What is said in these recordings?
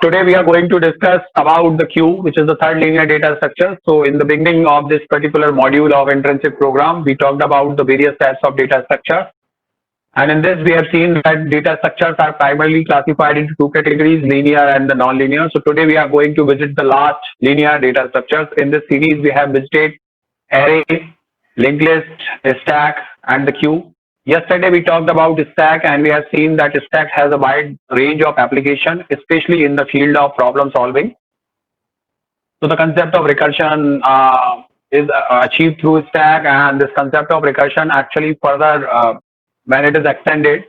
Today we are going to discuss about the queue, which is the third linear data structure. So in the beginning of this particular module of internship program, we talked about the various types of data structure. And in this, we have seen that data structures are primarily classified into two categories, linear and the non-linear. So today we are going to visit the last linear data structures. In this series, we have visited array, linked list, stack, and the queue. Yesterday we talked about stack and we have seen that stack has a wide range of application, especially in the field of problem solving. So the concept of recursion is achieved through stack, and this concept of recursion actually further, when it is extended,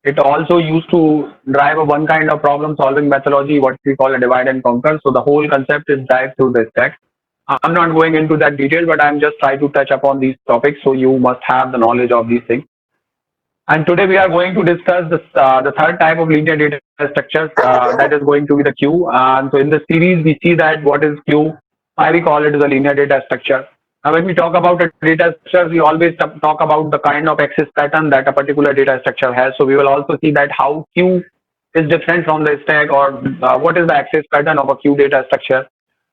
it also used to drive a one kind of problem solving methodology, what we call a divide and conquer. So the whole concept is drive through the stack. I'm not going into that detail, but I'm just trying to touch upon these topics, so you must have the knowledge of these things. And today we are going to discuss this, the third type of linear data structures, that is going to be the queue. And so in the series, we see that what is queue, why we call it as a linear data structure. Now, when we talk about a data structure, we always talk about the kind of access pattern that a particular data structure has. So we will also see that how queue is different from the stack, or what is the access pattern of a queue data structure.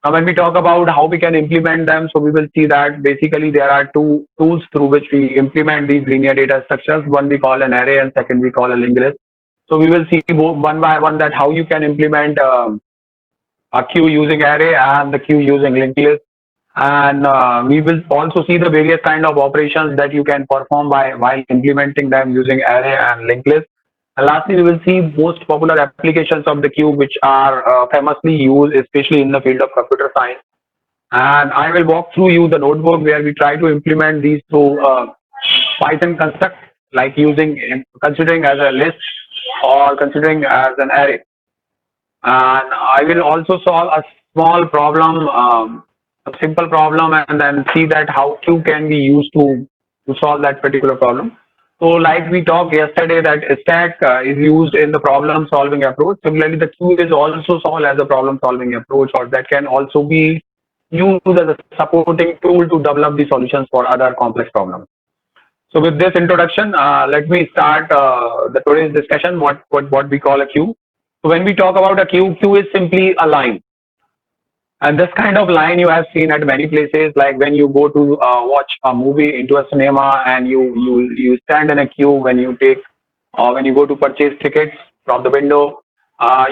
Now, when we talk about how we can implement them, so we will see that basically there are two tools through which we implement these linear data structures. One we call an array, and second we call a linked list. So we will see one by one that how you can implement a queue using array and the queue using linked list. And we will also see the various kind of operations that you can perform while implementing them using array and linked list. And lastly, we will see most popular applications of the queue, which are famously used, especially in the field of computer science. And I will walk through you the notebook where we try to implement these through Python construct, like considering as a list or considering as an array. And I will also solve a small problem, a simple problem, and then see that how queue can be used to solve that particular problem. So like we talked yesterday that stack is used in the problem solving approach. Similarly, the queue is also solved as a problem solving approach, or that can also be used as a supporting tool to develop the solutions for other complex problems. So with this introduction, let me start the today's discussion, what we call a queue. So when we talk about a queue, queue is simply a line. And this kind of line you have seen at many places, like when you go to watch a movie into a cinema, and you stand in a queue when you take, or when you go to purchase tickets from the window.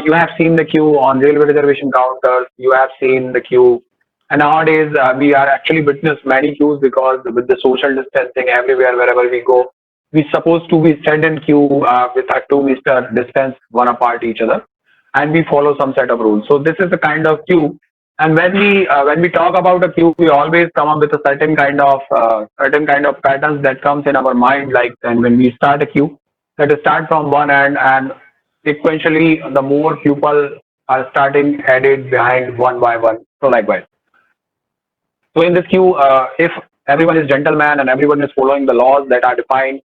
You have seen the queue on railway reservation counters. You have seen the queue, and nowadays we are actually witness many queues, because with the social distancing everywhere wherever we go, we supposed to be stand in queue with a 2 meter distance one apart each other, and we follow some set of rules. So this is the kind of queue. And when we talk about a queue, we always come up with a certain kind of patterns that comes in our mind. Like, and when we start a queue, that is start from one end, and sequentially the more people are starting added behind one by one. So likewise. So in this queue, if everyone is gentleman and everyone is following the laws that are defined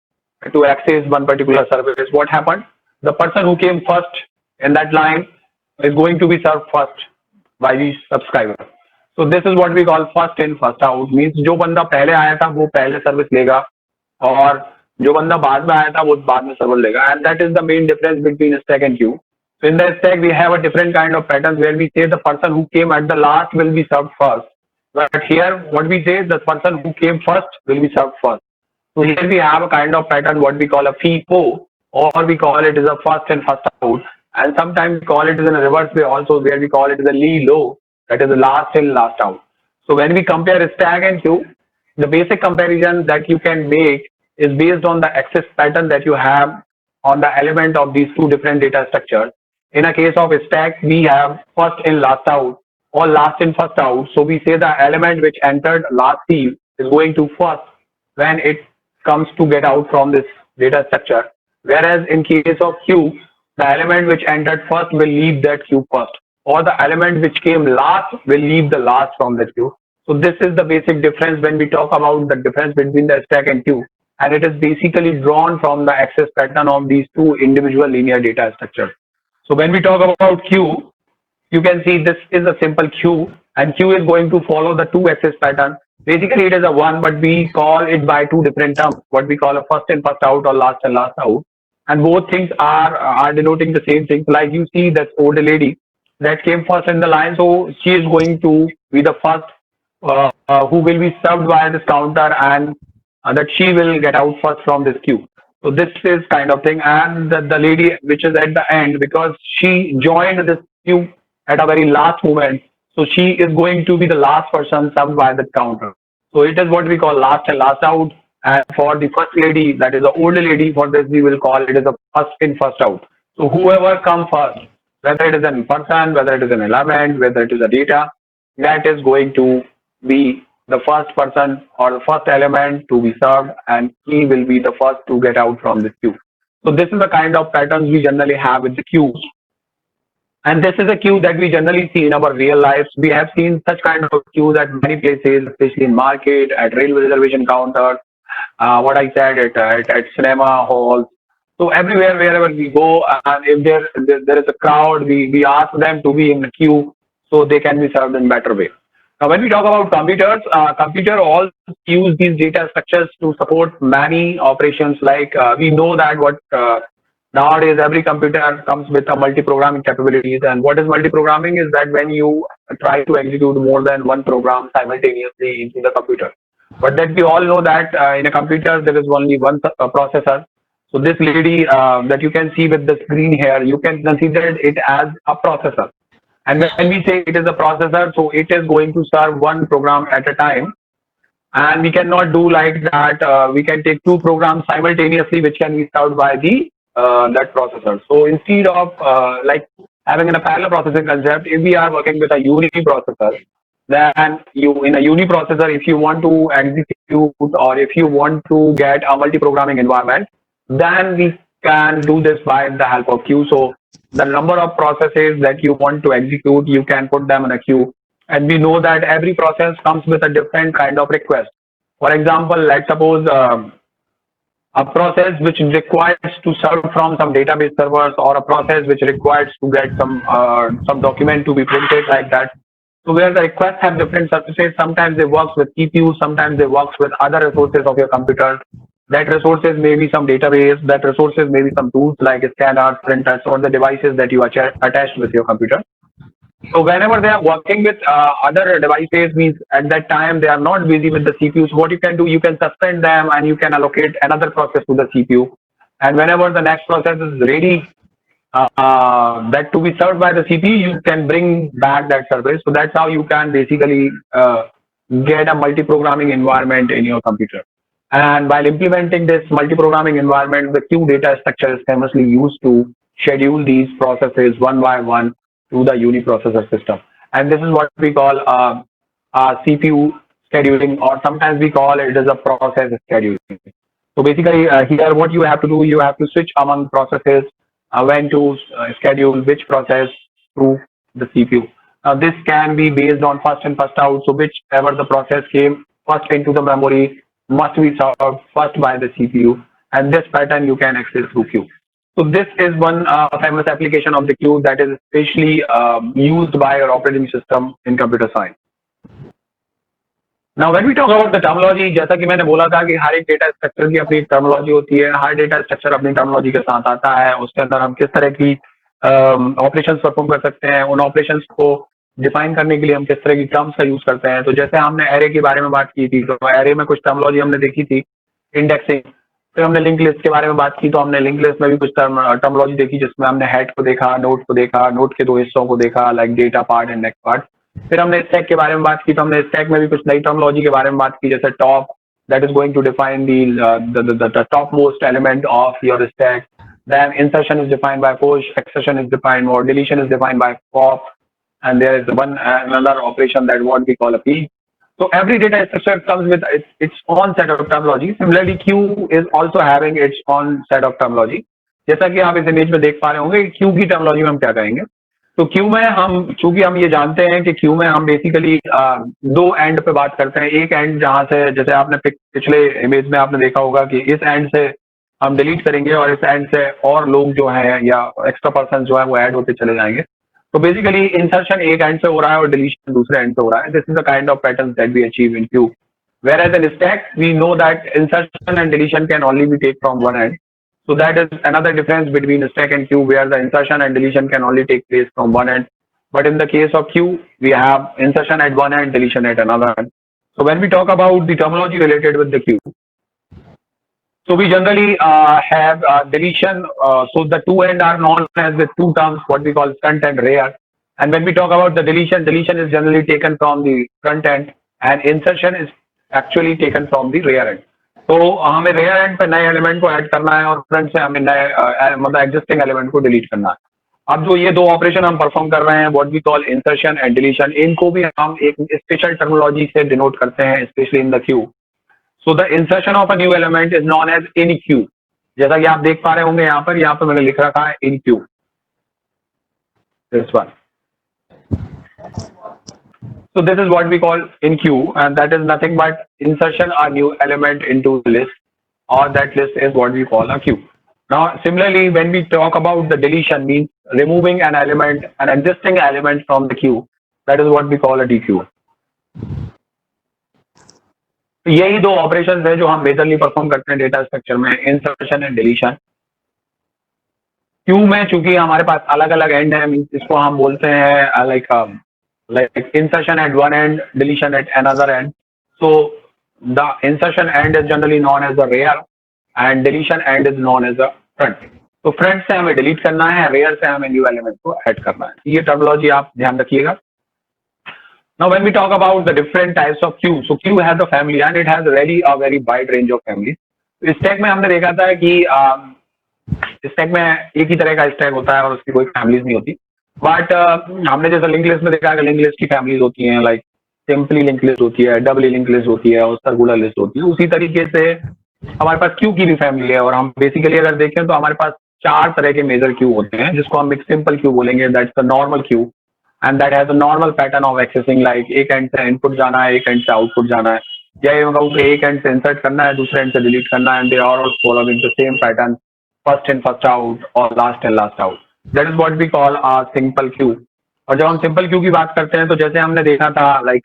to access one particular service, what happened? The person who came first in that line is going to be served first by the subscriber. So this is what we call first in first out. Means जो बंदा पहले आया था वो पहले service लेगा, और जो बंदा बाद में आया था वो बाद में सर्विस लेगा. And that is the main difference between stack and queue. So in the stack we have a different kind of patterns where we say the person who came at the last will be served first. But here what we say, the person who came first will be served first. So here we have a kind of pattern what we call a FIFO, or we call it as a first in first out. And sometimes we call it as in a reverse way also, where we call it as a LILO, that is the last in last out. So when we compare stack and queue, the basic comparison that you can make is based on the access pattern that you have on the element of these two different data structures. In a case of stack, we have first in last out or last in first out. So we say the element which entered last field is going to first when it comes to get out from this data structure. Whereas in case of queue, the element which entered first will leave that queue first, or the element which came last will leave the last from that queue. So this is the basic difference when we talk about the difference between the stack and queue, and it is basically drawn from the access pattern of these two individual linear data structures. So when we talk about queue, you can see this is a simple queue, and queue is going to follow the two access pattern. Basically it is a one, but we call it by two different terms, what we call a first in first out or last in last out. And both things are denoting the same thing. Like you see that old lady that came first in the line. So she is going to be the first who will be served by this counter, and that she will get out first from this queue. So this is kind of thing, and the lady which is at the end, because she joined this queue at a very last moment, so she is going to be the last person served by the counter. So it is what we call last and last out. And for the first lady, that is the older lady, for this we will call it as a first in, first out. So whoever comes first, whether it is a person, whether it is an element, whether it is a data, that is going to be the first person or the first element to be served, and he will be the first to get out from the queue. So this is the kind of patterns we generally have with the queues. And this is a queue that we generally see in our real lives. We have seen such kind of queues at many places, especially in market, at railway reservation counters, what I said, at cinema halls. So everywhere, wherever we go, and if there is a crowd, we ask them to be in the queue so they can be served in better way. Now, when we talk about computers, computer all use these data structures to support many operations. Like we know that what nowadays every computer comes with a multi-programming capabilities. And what is multi-programming is that when you try to execute more than one program simultaneously into the computer. But that we all know that in a computer there is only one processor. So this lady that you can see with the screen here, you can consider it as a processor. And when we say it is a processor, so it is going to serve one program at a time. And we cannot do like that. We can take two programs simultaneously, which can be served by the that processor. So instead of like having a parallel processing concept, if we are working with a uniprocessor, then you in a uniprocessor, if you want to execute or if you want to get a multi-programming environment, then we can do this by the help of queue. So the number of processes that you want to execute, you can put them in a queue. And we know that every process comes with a different kind of request. For example, let's suppose a process which requires to serve from some database servers, or a process which requires to get some document to be printed like that. So where the requests have different surfaces, sometimes they work with CPU, sometimes they work with other resources of your computer. That resources may be some database, that resources may be some tools like scanners, printers, or the devices that you attached with your computer. So whenever they are working with other devices, means at that time they are not busy with the CPUs. What you can do, you can suspend them and you can allocate another process to the CPU. And whenever the next process is ready, that to be served by the CPU, you can bring back that service. So that's how you can basically get a multi-programming environment in your computer. And while implementing this multi-programming environment, the queue data structure is famously used to schedule these processes one by one to the uniprocessor system. And this is what we call CPU scheduling, or sometimes we call it as a process scheduling. So basically here what you have to do, you have to switch among processes when to schedule which process through the CPU. Now this can be based on first in, first out. So whichever the process came first into the memory must be served first by the CPU, and this pattern you can access through queue. So this is one famous application of the queue that is especially used by your operating system in computer science. Now when we talk about the terminology, जैसा कि मैंने बोला था कि हर एक data structure की अपनी terminology होती है, हर डेटा स्ट्रक्चर अपनी टर्मिनोलॉजी के साथ आता है, उसके अंदर हम किस तरह की ऑपरेशंस परफॉर्म कर सकते हैं, उन ऑपरेशंस को डिफाइन करने के लिए हम किस तरह की टर्म्स का यूज करते हैं. तो जैसे हमने एरे के बारे में बात की थी, तो एरे में कुछ टर्मिनोलॉजी हमने देखी थी, इंडेक्सिंग. फिर हमने लिंक लिस्ट के बारे में बात की, तो हमने लिंक लिस्ट में भी कुछ टर्मिनोलॉजी देखी, जिसमें हमने हेड को देखा, नोड को देखा, नोड के दो हिस्सों को देखा, like data part and next part. फिर हमने स्टैक के बारे में बात की, तो हमने स्टैक में भी कुछ नई टर्मिनोलॉजी के बारे में बात की, जैसे top, that is going to define the topmost element of your stack. Then insertion is defined by push, accession is defined, or deletion is defined by pop, and there is another operation that what we call a P. So every data structure comes with its own set of terminology. Similarly, Q is also having its own set of terminology. जैसा कि आप इस image में देख पा रहे होंगे, Q की टर्मिनोलॉजी में हम क्या कहेंगे. तो क्यू में हम, चूंकि हम ये जानते हैं कि क्यू में हम बेसिकली दो एंड पे बात करते हैं. एक एंड जहां से, जैसे आपने पिछले इमेज में आपने देखा होगा कि इस एंड से हम डिलीट करेंगे और इस एंड से और लोग जो है या एक्स्ट्रा पर्सन जो है वो ऐड होते चले जाएंगे. तो बेसिकली इंसर्शन एक एंड से हो रहा है और डिलीशन दूसरे एंड से हो रहा है. This is the kind of pattern that we achieve in queue. Whereas in stack, we know that insertion and deletion can only be taken from one end. So that is another difference between stack and queue, where the insertion and deletion can only take place from one end. but in the case of Q, we have insertion at one end, deletion at another end. So when we talk about the terminology related with the Q, so we generally have deletion. So the two end are known as the two terms, what we call front and rear. And when we talk about the deletion, deletion is generally taken from the front end, and insertion is actually taken from the rear end. तो हमें rear end पे नए element को add करना है और front से हमें नए मतलब existing element को delete करना है. अब जो ये दो ऑपरेशन हम परफॉर्म कर रहे हैं, what we call insertion and deletion, इनको भी हम एक स्पेशल टर्मिनोलॉजी से डिनोट करते हैं, specially in the queue. So the insertion of a new element is known as enqueue. जैसा कि आप देख पा रहे होंगे यहाँ पर मैंने लिख रखा है in queue, this one. So this is what we call in queue, and that is nothing but insertion a new element into the list, or that list is what we call a queue. Now similarly, when we talk about the deletion, means removing an element, an existing element from the queue, that is what we call a dequeue. तो यही दो operations है जो हम majorly perform करते हैं data structure में, insertion and deletion. Q में चूंकि हमारे पास अलग अलग एंड है, मीन्स इसको हम बोलते हैं like insertion at one end, deletion at another end. So the insertion end is generally known as the rear and deletion end is known as the front. तो front से हमें delete करना है, rear से हमें new element को add करना है. ये terminology आप ध्यान रखिएगा. Now when we talk about the different types of queue, so queue has a family and it has really a very wide range of families. इस stack में हमने देखा था कि इस stack में एक ही तरह का stack होता है और उसकी कोई families नहीं होती. बट हमने जैसे लिंक लिस्ट में देखा कि लिंक लिस्ट की फैमिलीज होती हैं, लाइक सिंपली लिंक लिस्ट होती है, डबली लिंक लिस्ट होती है और सर्कुलर लिस्ट होती है. उसी तरीके से हमारे पास क्यू की भी फैमिली है, और हम बेसिकली अगर देखें तो हमारे पास चार तरह के मेजर क्यू होते हैं, जिसको हम एक सिंपल क्यू बोलेंगे, that's the normal Q, and that has a normal pattern of accessing, like एक एंड से इनपुट जाना है, एक एंड से आउटपुट जाना है, या ये कहूँ कि एक एंड से इंसर्ट करना है, दूसरे एंड से डिलीट करना है, and they are all following the same pattern, first in first out और last in last out. That is what we call a simple queue. और जब हम सिंपल क्यू की बात करते हैं तो जैसे हमने देखा था like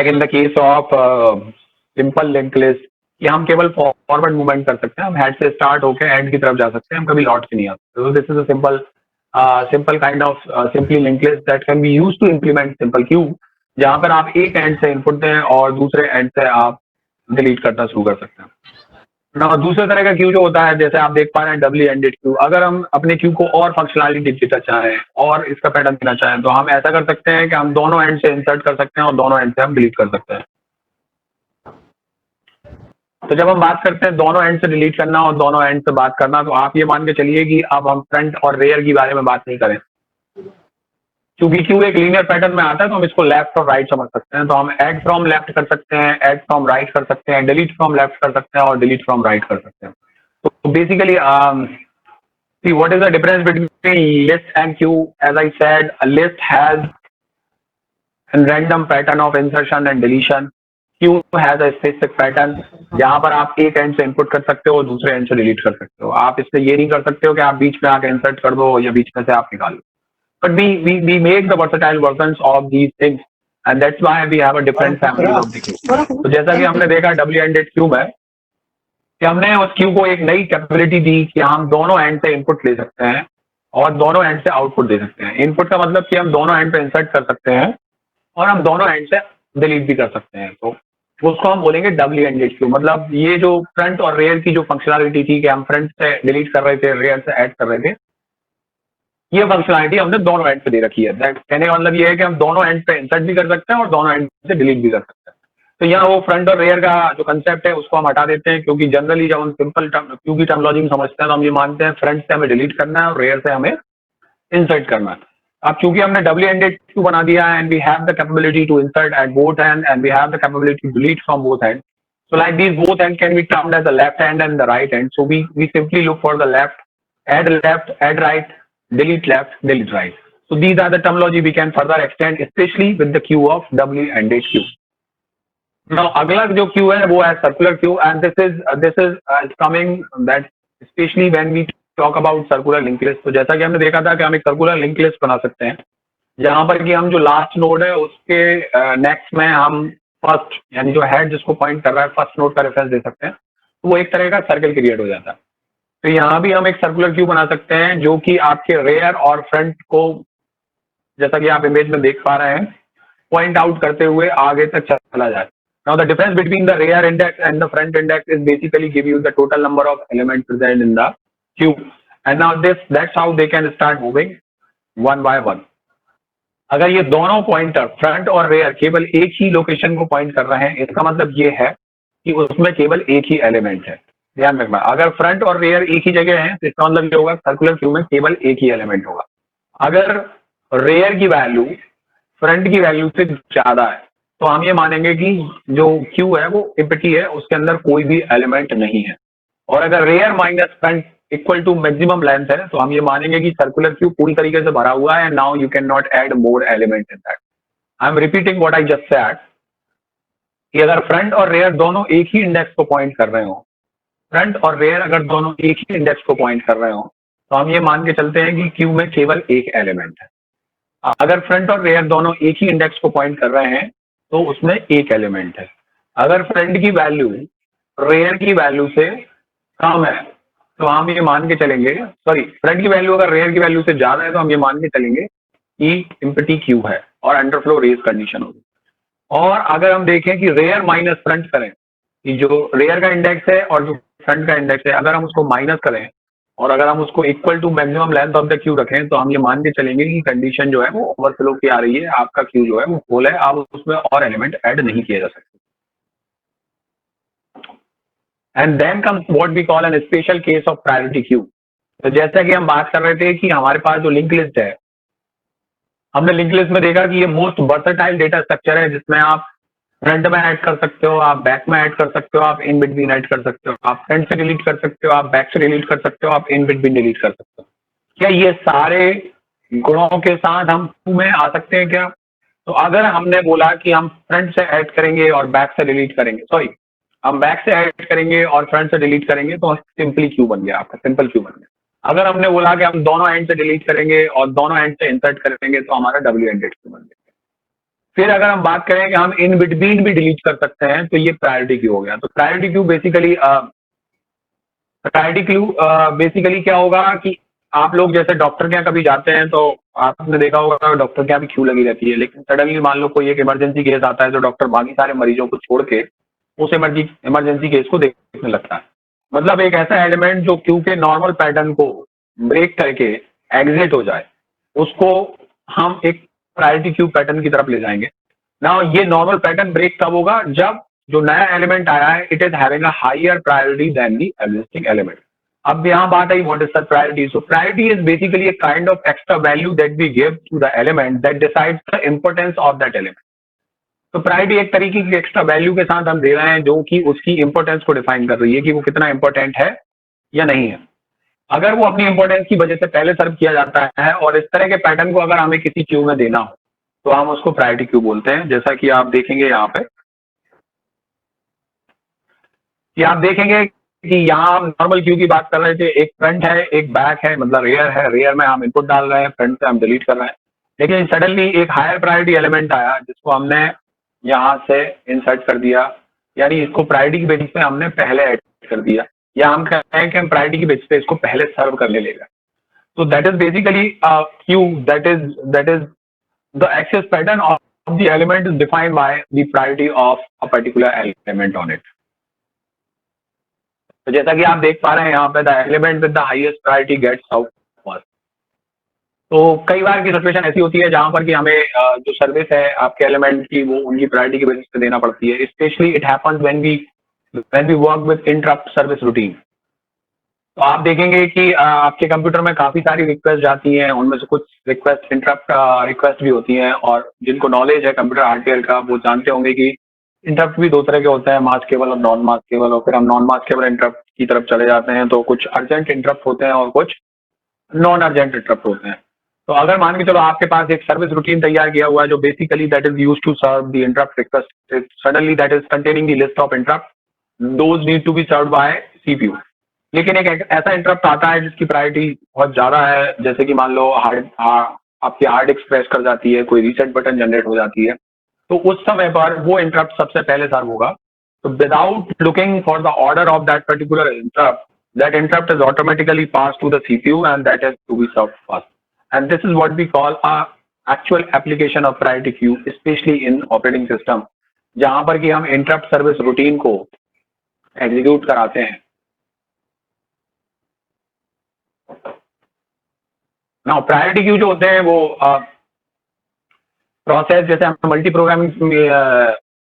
in the case of simple link list, कि हम केवल फॉरवर्ड मूवमेंट कर सकते हैं, हम हेड से स्टार्ट होकर एंड की तरफ जा सकते हैं, हम कभी लौट के नहीं आते. तो this is a simple kind of simply link list that can be used to implement simple queue, जहां पर आप एक एंड से इनपुट दें और दूसरे एंड से आप डिलीट करना शुरू कर सकते हैं. दूसरे तरह का क्यू जो होता है, जैसे आप देख पा रहे हैं डबली एंडेड क्यू. अगर हम अपने क्यू को और फंक्शनलिटी देना चाहें और इसका पैटर्न देना चाहें तो हम ऐसा कर सकते हैं कि हम दोनों एंड से इंसर्ट कर सकते हैं और दोनों एंड से हम डिलीट कर सकते हैं. तो जब हम बात करते हैं दोनों एंड से डिलीट करना और दोनों एंड से बात करना, तो आप ये मान के चलिए कि अब हम फ्रंट और रेयर के बारे में बात नहीं करें, क्योंकि क्यू एक लीनियर पैटर्न में आता है, तो हम इसको लेफ्ट और राइट समझ सकते हैं. तो हम ऐड फ्रॉम लेफ्ट कर सकते हैं, ऐड फ्रॉम राइट कर सकते हैं, डिलीट फ्रॉम लेफ्ट कर सकते हैं और डिलीट फ्रॉम राइट कर सकते हैं. तो basically see what is the difference between list and queue? As I said, a list has a random pattern of insertion and deletion. Queue has a specific pattern, जहाँ पर आप एक and से input कर सकते हो और दूसरे एंड से डिलीट कर सकते हो. आप इससे ये नहीं कर सकते हो कि आप बीच में आके इंसर्ट कर दो या बीच में से आप निकाल लो. But we make the versatile versions of these things, and that's why we have a different family of the queue. तो जैसा कि हमने देखा डबली एंडेड क्यू में कि हमने उस क्यू को एक नई कैपेबिलिटी दी कि हम दोनों एंड से इनपुट ले सकते हैं और दोनों एंड से आउटपुट दे सकते हैं. इनपुट का मतलब कि हम दोनों एंड पे इंसर्ट कर सकते हैं और हम दोनों एंड से डिलीट भी कर सकते हैं. तो उसको हम बोलेंगे डबली एंडेड क्यू. मतलब ये जो फ्रंट और रेयर की जो फंक्शनलिटी थी कि हम फ्रंट से डिलीट कर रहे थे, रेयर से ऐड कर रहे थे, ये फंक्शनलिटी हमने दोनों एंड पे दे रखी है. कहने का मतलब ये है कि हम दोनों एंड पे इंसर्ट भी कर सकते हैं और दोनों एंड से डिलीट भी कर सकते हैं. तो यहाँ वो फ्रंट और रेयर का जो कंसेप्ट है उसको हम हटा देते हैं, क्योंकि जनरली जब हम सिंपल क्यू की टर्मिनोलॉजी में समझते हैं तो हम ये मानते हैं फ्रंट से हमें डिलीट करना है और रेयर से हमें इंसर्ट करना है. अब चूंकि हमने डबली एंडेड क्यू बना दिया है, and we have the capability to insert at both end and we have the capability to delete from both end. So like these both end can be termed as the left hand and the right hand. So we simply look for the left, add right, delete left, delete right. So these are the terminology we can further extend, especially with the queue of doubly ended queue. Now अगला जो queue है वो है circular queue, and this is coming that especially when we talk about circular linked list. तो जैसा कि हमने देखा था कि हम एक circular linked list बना सकते हैं, जहां पर कि हम जो लास्ट नोड है उसके नेक्स्ट में हम फर्स्ट यानी जो हेड जिसको पॉइंट कर रहा है फर्स्ट नोड का रेफरेंस दे सकते हैं. तो वो एक तरह का सर्कल क्रिएट हो जाता है. तो यहाँ भी हम एक सर्कुलर क्यू बना सकते हैं जो कि आपके रेयर और फ्रंट को जैसा कि आप इमेज में देख पा रहे हैं, पॉइंट आउट करते हुए आगे तक चला जाए. Now the difference between the rear index and the front index is basically give you the total number of elements present in the queue. And now that's how they can start moving one by one. अगर ये दोनों pointer front और rare केवल एक ही location को point कर रहे हैं, इसका मतलब ये है कि उसमें केवल एक ही एलिमेंट है. ध्यान रखना, अगर फ्रंट और रेयर एक ही जगह है तो इसका मतलब ये होगा सर्कुलर क्यू में केवल एक ही एलिमेंट होगा. अगर रेयर की वैल्यू फ्रंट की वैल्यू से ज्यादा है तो हम ये मानेंगे कि जो क्यू है वो एम्प्टी है, उसके अंदर कोई भी एलिमेंट नहीं है. और अगर rear minus front equal to maximum length है तो हम ये मानेंगे कि सर्कुलर क्यू पूरी तरीके से भरा हुआ है. Now you can not add more element in that. I am repeating what I just said कि अगर फ्रंट और रेयर दोनों एक ही इंडेक्स को पॉइंट कर रहे हो, फ्रंट और रेयर अगर दोनों एक ही इंडेक्स को पॉइंट कर रहे हो तो हम ये मान के चलते हैं कि क्यू में केवल एक एलिमेंट है. अगर फ्रंट और रेयर दोनों एक ही इंडेक्स को पॉइंट कर रहे हैं तो उसमें एक एलिमेंट है. अगर फ्रंट की वैल्यू रेयर की वैल्यू से कम है तो हम ये मान के चलेंगे, सॉरी फ्रंट की वैल्यू अगर रेयर की वैल्यू से ज्यादा है तो हम ये मान के चलेंगे कि एम्प्टी क्यू है और अंडरफ्लो रेज कंडीशन होगी. और अगर हम देखें कि रेयर माइनस फ्रंट करें, कि जो रेयर का इंडेक्स है और जो फ्रंट का इंडेक्स है अगर हम उसको माइनस करें और अगर हम उसको equal to maximum length of the queue रखें तो हम ये मान के चलेंगे कि कंडीशन जो है वो ओवरफ्लो की आ रही है, आपका क्यू जो है वो फुल है, आप उसमें और एलिमेंट ऐड नहीं किए जा सकते. And then comes what we call an special case of priority queue. तो जैसा कि हम बात कर रहे थे कि हमारे पास जो लिंक लिस्ट है, हमने लिंक लिस्ट में देखा कि ये मोस्ट वर्सेटाइल डेटा स्ट्रक्चर है जिसमें आप फ्रंट में ऐड कर सकते हो, आप बैक में ऐड कर सकते हो, आप इन बिटवीन ऐड कर सकते हो, आप फ्रंट से डिलीट कर सकते हो, आप बैक से डिलीट कर सकते हो, आप इन बिटवीन डिलीट कर सकते हो. क्या ये सारे गुणों के साथ हम क्यू में आ सकते हैं क्या? तो अगर हमने बोला कि हम फ्रंट से ऐड करेंगे और बैक से डिलीट करेंगे, सॉरी हम बैक से ऐड करेंगे और फ्रंट से डिलीट करेंगे तो सिंपली क्यू बन गया, आपका सिंपल क्यू बन गया. अगर हमने बोला कि हम दोनों एंड से डिलीट करेंगे और दोनों एंड से इंसर्ट करेंगे तो हमारा डब्ल्यू एंडेड क्यू बन गया. फिर अगर हम बात करें कि हम इन बिटवीन भी डिलीट कर सकते हैं तो ये प्रायोरिटी क्यू हो गया. तो प्रायोरिटी क्यू बेसिकली क्या होगा कि आप लोग जैसे डॉक्टर के यहाँ कभी जाते हैं तो आपने देखा होगा डॉक्टर के यहाँ भी क्यू लगी रहती है, लेकिन सडनली मान लो कोई एक इमरजेंसी केस आता है तो डॉक्टर बाकी सारे मरीजों को छोड़ के उस इमरजेंसी केस को देखने लगता है. मतलब एक ऐसा एलिमेंट जो क्यू के नॉर्मल पैटर्न को ब्रेक करके एग्जिट हो जाए उसको हम एक प्रायोरिटी क्यू पैटर्न की तरफ ले जाएंगे. नाउ ये नॉर्मल पैटर्न ब्रेक तब होगा जब जो नया एलिमेंट आया है it is having a higher priority than the existing element. अब यहाँ बात आई what is the priority. So priority is basically a kind of extra value that we give to the element that decides the importance of that element. तो priority एक तरीके की extra value के साथ हम दे रहे हैं जो कि उसकी इंपॉर्टेंस को डिफाइन कर रही है कि वो कितना इंपॉर्टेंट है या नहीं है. अगर वो अपनी इंपॉर्टेंस की वजह से पहले सर्व किया जाता है और इस तरह के पैटर्न को अगर हमें किसी क्यू में देना हो तो हम उसको प्रायोरिटी क्यू बोलते हैं. जैसा कि आप देखेंगे यहाँ पे कि आप देखेंगे कि यहाँ हम नॉर्मल क्यू की बात कर रहे थे, एक फ्रंट है एक बैक है, मतलब रेयर है, रेयर में हम इनपुट डाल रहे हैं, फ्रंट से हम डिलीट कर रहे हैं. लेकिन सडनली एक हायर प्रायोरिटी एलिमेंट आया जिसको हमने यहाँ से इंसर्ट कर दिया, यानी इसको प्रायोरिटी की बेसिस पे हमने पहले ऐड कर दिया, या हम कहते हैं कि हम प्रायोरिटी की बेसिस पे इसको पहले सर्व करने लेगा. तो that is basically queue that is the access pattern of the element is defined by the priority of a particular element on it. तो जैसा कि आप देख पा रहे हैं यहाँ पे the element with the highest priority gets out first. तो कई बार की सिचुएशन ऐसी होती है जहां पर कि हमें जो सर्विस है आपके एलिमेंट की वो उनकी प्रायोरिटी की बेसिस पे देना पड़ती है. Specially it happens when we work with interrupt service routine. तो आप देखेंगे कि आपके कंप्यूटर में काफी सारी रिक्वेस्ट जाती हैं, उनमें से कुछ रिक्वेस्ट इंटरप्ट रिक्वेस्ट भी होती हैं, और जिनको नॉलेज है कंप्यूटर हार्डवेयर का वो जानते होंगे कि इंटरप्ट भी दो तरह के होते हैं, मास्केबल और नॉन मास्केबल. और फिर हम नॉन मास्केबल इंटरप्ट की तरफ चले जाते हैं तो कुछ अर्जेंट इंटरप्ट होते हैं और कुछ नॉन अर्जेंट इंटरप्ट होते हैं. तो अगर मान के चलो आपके पास एक सर्विस रूटीन तैयार किया हुआ है जो basically that is used to serve the interrupt request, suddenly that is containing the list of interrupt, those need to be served by CPU. लेकिन एक ऐसा इंटरप्ट आता है जिसकी प्रायोरिटी बहुत ज्यादा है, जैसे कि मान लो आपकी हार्ड डिस्क क्रैश कर जाती है, कोई रीसेट बटन जनरेट हो जाती है, तो उस समय पर वो इंटरप्ट सबसे पहले सर्व होगा. तो without looking for the order of that particular interrupt, that interrupt is automatically passed to the CPU and that is to be served first. And this is what we call a actual application of priority Q specially in operating system, जहां पर कि हम interrupt service routine को execute कराते हैं। Now priority queue जो होते हैं वो प्रोसेस, जैसे हमने मल्टी प्रोग्रामिंग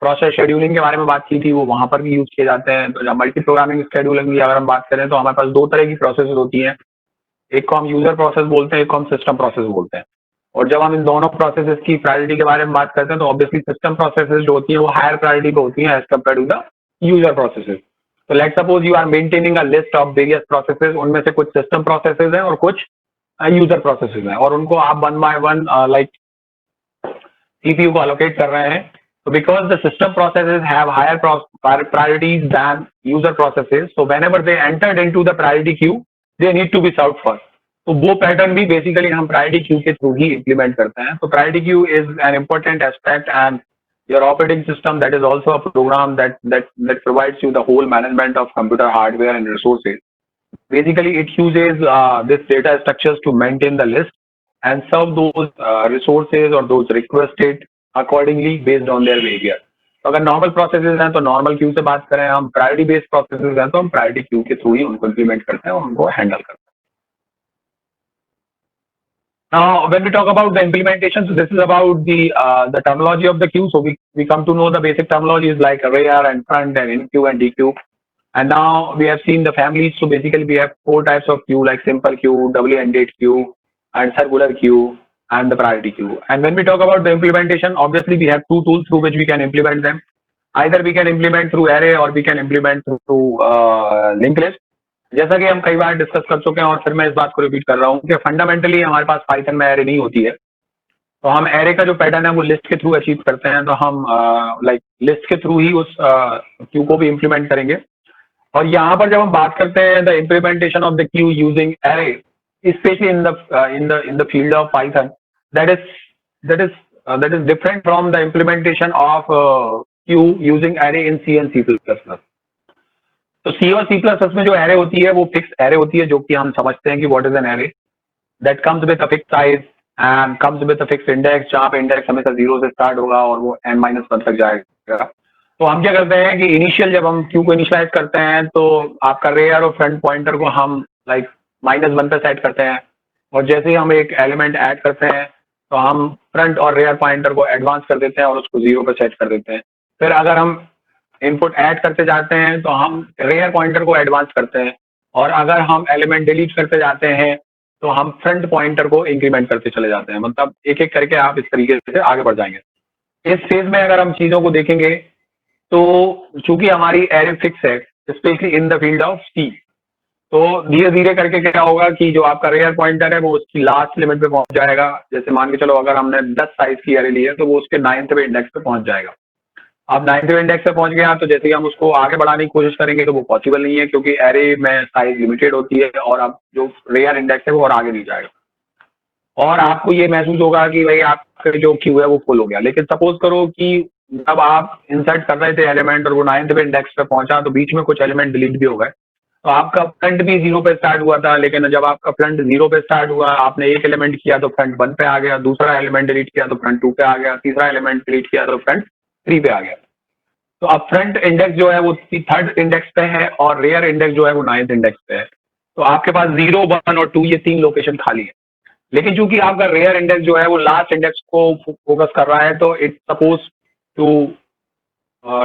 प्रोसेस शेड्यूलिंग के बारे में बात की थी, वो वहां पर भी यूज किए जाते हैं। तो मल्टी प्रोग्रामिंग शेड्यूलिंग की अगर हम बात करें तो हमारे पास दो तरह की प्रोसेस होती हैं, एक को हम यूजर प्रोसेस बोलते हैं, एक को हम सिस्टम प्रोसेस बोलते हैं। और जब हम इन दोनों प्रोसेसेस की प्रायोरिटी के बारे में बात करते हैं तो ऑब्वियसली सिस्टम प्रोसेसेस जो होती है वो हायर प्रायोरिटी पे होती है as compared to the user processes. तो let suppose you are maintaining a list of various processes, उनमें से कुछ सिस्टम प्रोसेसेस हैं और कुछ यूजर प्रोसेसेस हैं, और उनको आप one by one like CPU को allocate कर रहे हैं। So because the system processes have higher priorities than user processes, so whenever they entered into the priority queue, they need to be served first. तो वो pattern भी basically हम priority queue के through ही implement करते हैं। तो priority queue is an important aspect and your operating system that is also a program that provides you the whole management of computer hardware and resources. Basically, it uses this data structures to maintain the list and serve those resources or those requested accordingly based on their behavior. तो अगर normal processes हैं तो normal Q से बात करें, हम priority based processes हैं तो हम प्रायोरिटी क्यू के थ्रू ही उनको इम्प्लीमेंट करते हैं और उनको हैंडल करते हैं। Now, when we talk about the implementation, so this is about the terminology of the queue. So we come to know the basic terminologies like rear and front and in queue and dequeue. And now we have seen the families. So basically, we have four types of queue like simple queue, doubly ended queue, and circular queue, and the priority queue. And when we talk about the implementation, obviously we have two tools through which we can implement them. Either we can implement through array or we can implement through linked list. जैसा कि हम कई बार discuss कर चुके हैं और फिर मैं इस बात को रिपीट कर रहा हूँ कि फंडामेंटली हमारे पास पाइथन में एरे नहीं होती है, तो हम एरे का जो पैटर्न है वो लिस्ट के थ्रू अचीव करते हैं। तो हम लाइक लिस्ट के थ्रू ही उस क्यू को भी इम्प्लीमेंट करेंगे। और यहाँ पर जब हम बात करते हैं the implementation of the Q using array, especially in the field of Python, that is different from the implementation of queue using array in C and C++. तो C और C++ में जो एरे होती है वो फिक्स एरे होती है, जो कि हम समझते हैं कि what is an array that comes with a fix size and comes with a fix index, जहाँ पे इंडेक्स हमेशा 0 से स्टार्ट होगा और वो n-1 तक जाएगा। तो हम क्या करते हैं कि इनिशियल जब हम क्यू को इनिशियलाइज करते हैं तो आपका रेयर और फ्रंट पॉइंटर को हम लाइक -1 पे सेट करते हैं, और जैसे ही हम एक एलिमेंट ऐड करते हैं तो हम फ्रंट और रेयर पॉइंटर को एडवांस कर देते हैं और उसको 0 पे सेट कर देते हैं। फिर अगर हम इनपुट ऐड करते जाते हैं तो हम रेयर पॉइंटर को एडवांस करते हैं, और अगर हम एलिमेंट डिलीट करते जाते हैं तो हम फ्रंट पॉइंटर को इंक्रीमेंट करते चले जाते हैं। मतलब एक एक करके आप इस तरीके से आगे बढ़ जाएंगे। इस फेज में अगर हम चीजों को देखेंगे तो चूंकि हमारी एरे फिक्स है specially in the field of C, तो धीरे धीरे करके क्या होगा कि जो आपका रेयर पॉइंटर है वो उसकी लास्ट लिमिट पे पहुंच जाएगा। जैसे मान के चलो अगर हमने 10 साइज की एरे ली है तो वो उसके 9th इंडेक्स पे पहुंच जाएगा। अब 9th इंडेक्स पे पहुंच गया तो जैसे ही हम उसको आगे बढ़ाने की कोशिश करेंगे तो वो पॉसिबल नहीं है, क्योंकि एरे में साइज लिमिटेड होती है और अब जो रेयर इंडेक्स है वो और आगे नहीं जाएगा। और आपको ये महसूस होगा कि भाई आपका जो क्यू है वो फुल हो गया। लेकिन सपोज करो कि जब आप इंसर्ट कर रहे थे एलिमेंट और वो 9th इंडेक्स पे पहुंचा तो बीच में कुछ एलिमेंट डिलीट भी हो गए, तो आपका फ्रंट भी 0 पे स्टार्ट हुआ था, लेकिन जब आपका फ्रंट 0 पे स्टार्ट हुआ, आपने एक एलिमेंट किया तो फ्रंट 1 पे आ गया, दूसरा एलिमेंट डिलीट किया तो फ्रंट 2 पे आ गया, तीसरा एलिमेंट डिलीट किया तो फ्रंट 3 पे आ गया। तो अब फ्रंट इंडेक्स जो है वो 3rd इंडेक्स पे है और रेयर इंडेक्स जो है वो 9th इंडेक्स पे है। तो आपके पास 0, 1 और 2 ये 3 लोकेशन खाली है। लेकिन चूंकि आपका रेयर इंडेक्स जो है वो लास्ट इंडेक्स को फोकस कर रहा है, तो it suppose to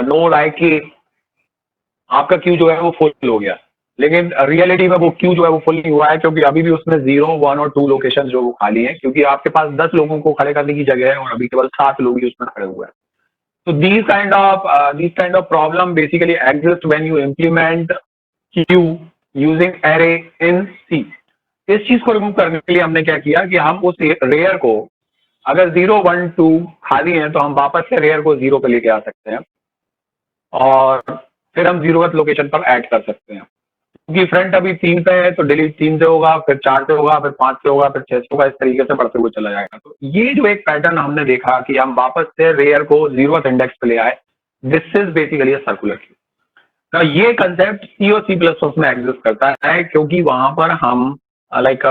know like कि आपका क्यू जो है वो फुल हो गया। लेकिन रियलिटी में वो क्यू जो है वो फुल नहीं हुआ है, क्योंकि अभी भी उसमें 0, 1 और 2 लोकेशन जो वो खाली है, क्योंकि आपके पास 10 लोगों को खड़े करने की जगह है और अभी केवल 7 लोग ही उसमें खड़े हुए हैं। So these kind of problem basically exist when you implement queue using array in C. इस चीज को रिमूव करने के लिए हमने क्या किया कि हम उस रेयर को अगर 0, 1, 2 खाली है तो हम वापस से रेयर को 0 पे लेके आ सकते हैं और फिर हम 0th लोकेशन पर ऐड कर सकते हैं। क्योंकि फ्रंट अभी 3 पे है तो डिलीट 3 से होगा, फिर 4 से होगा, फिर 5 से होगा, फिर 6 से होगा, इस तरीके से बढ़ते हुए चला जाएगा। तो ये जो एक पैटर्न हमने देखा कि हम वापस से रेयर को 0th इंडेक्स पे ले आए, this is basically a circular queue. तो ये कंसेप्ट सी और C++ में एग्जिस्ट करता है, क्योंकि वहां पर हम लाइक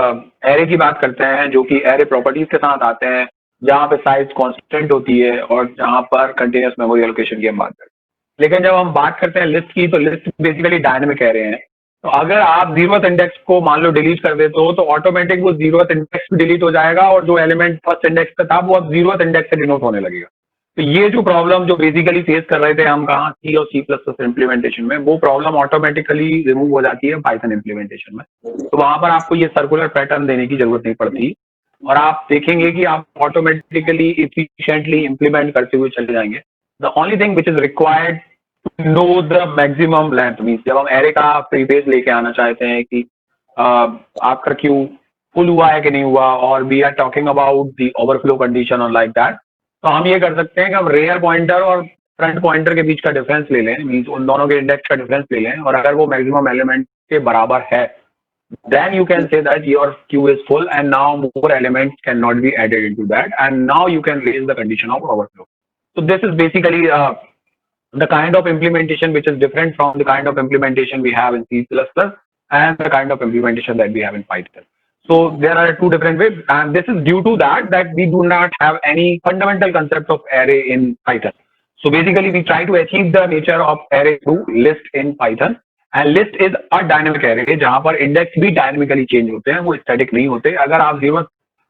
एरे की बात करते हैं जो कि एरे प्रॉपर्टीज के साथ आते हैं, जहाँ पे साइज कांस्टेंट होती है और जहाँ पर कंटिन्यूस मेमोरी एलोकेशन की हम बात करते हैं। लेकिन जब हम बात करते हैं लिस्ट की, तो लिस्ट बेसिकली डायनेमिक कह रहे हैं। तो अगर आप जीरोथ इंडेक्स को मान लो डिलीट कर देते हो, तो ऑटोमेटिक वो जीरोथ इंडेक्स भी डिलीट हो जाएगा और जो एलिमेंट फर्स्ट इंडेक्स पे था वो अब जीरोथ इंडेक्स से डिनोट होने लगेगा। तो ये जो प्रॉब्लम जो बेसिकली फेस कर रहे थे हम कहाँ सी और सी प्लस प्लस इम्प्लीमेंटेशन में, वो प्रॉब्लम ऑटोमेटिकली रिमूव हो जाती है पाइथन इम्प्लीमेंटेशन में। तो वहां पर आपको ये सर्कुलर पैटर्न देने की जरूरत नहीं पड़ती और आप देखेंगे कि आप ऑटोमेटिकली इफिशिएंटली इम्प्लीमेंट करते हुए चले जाएंगे। The only thing which is required to know the maximum length, mean जब हम एरे का प्रीबेस लेके आना चाहते हैं कि आपका क्यू फुल हुआ है कि नहीं हुआ, और we are talking about the overflow condition और लाइक दैट, तो हम ये कर सकते हैं कि हम रेयर पॉइंटर और फ्रंट पॉइंटर के बीच का डिफरेंस ले लें, मीन उन दोनों के इंडेक्स का डिफरेंस ले लें, और अगर वो मैक्सिमम एलिमेंट के बराबर है, then you can say that your queue is full and now more elements cannot be added into that, and now you can raise the condition of overflow. So this is basically the kind of implementation which is different from the kind of implementation we have in C++ and the kind of implementation that we have in Python. So there are two different ways, and this is due to that we do not have any fundamental concept of array in Python. So basically we try to achieve the nature of array through list in Python, and list is a dynamic array जहाँ पर index भी dynamically change होते हैं, वो static नहीं होते। अगर आप जीरो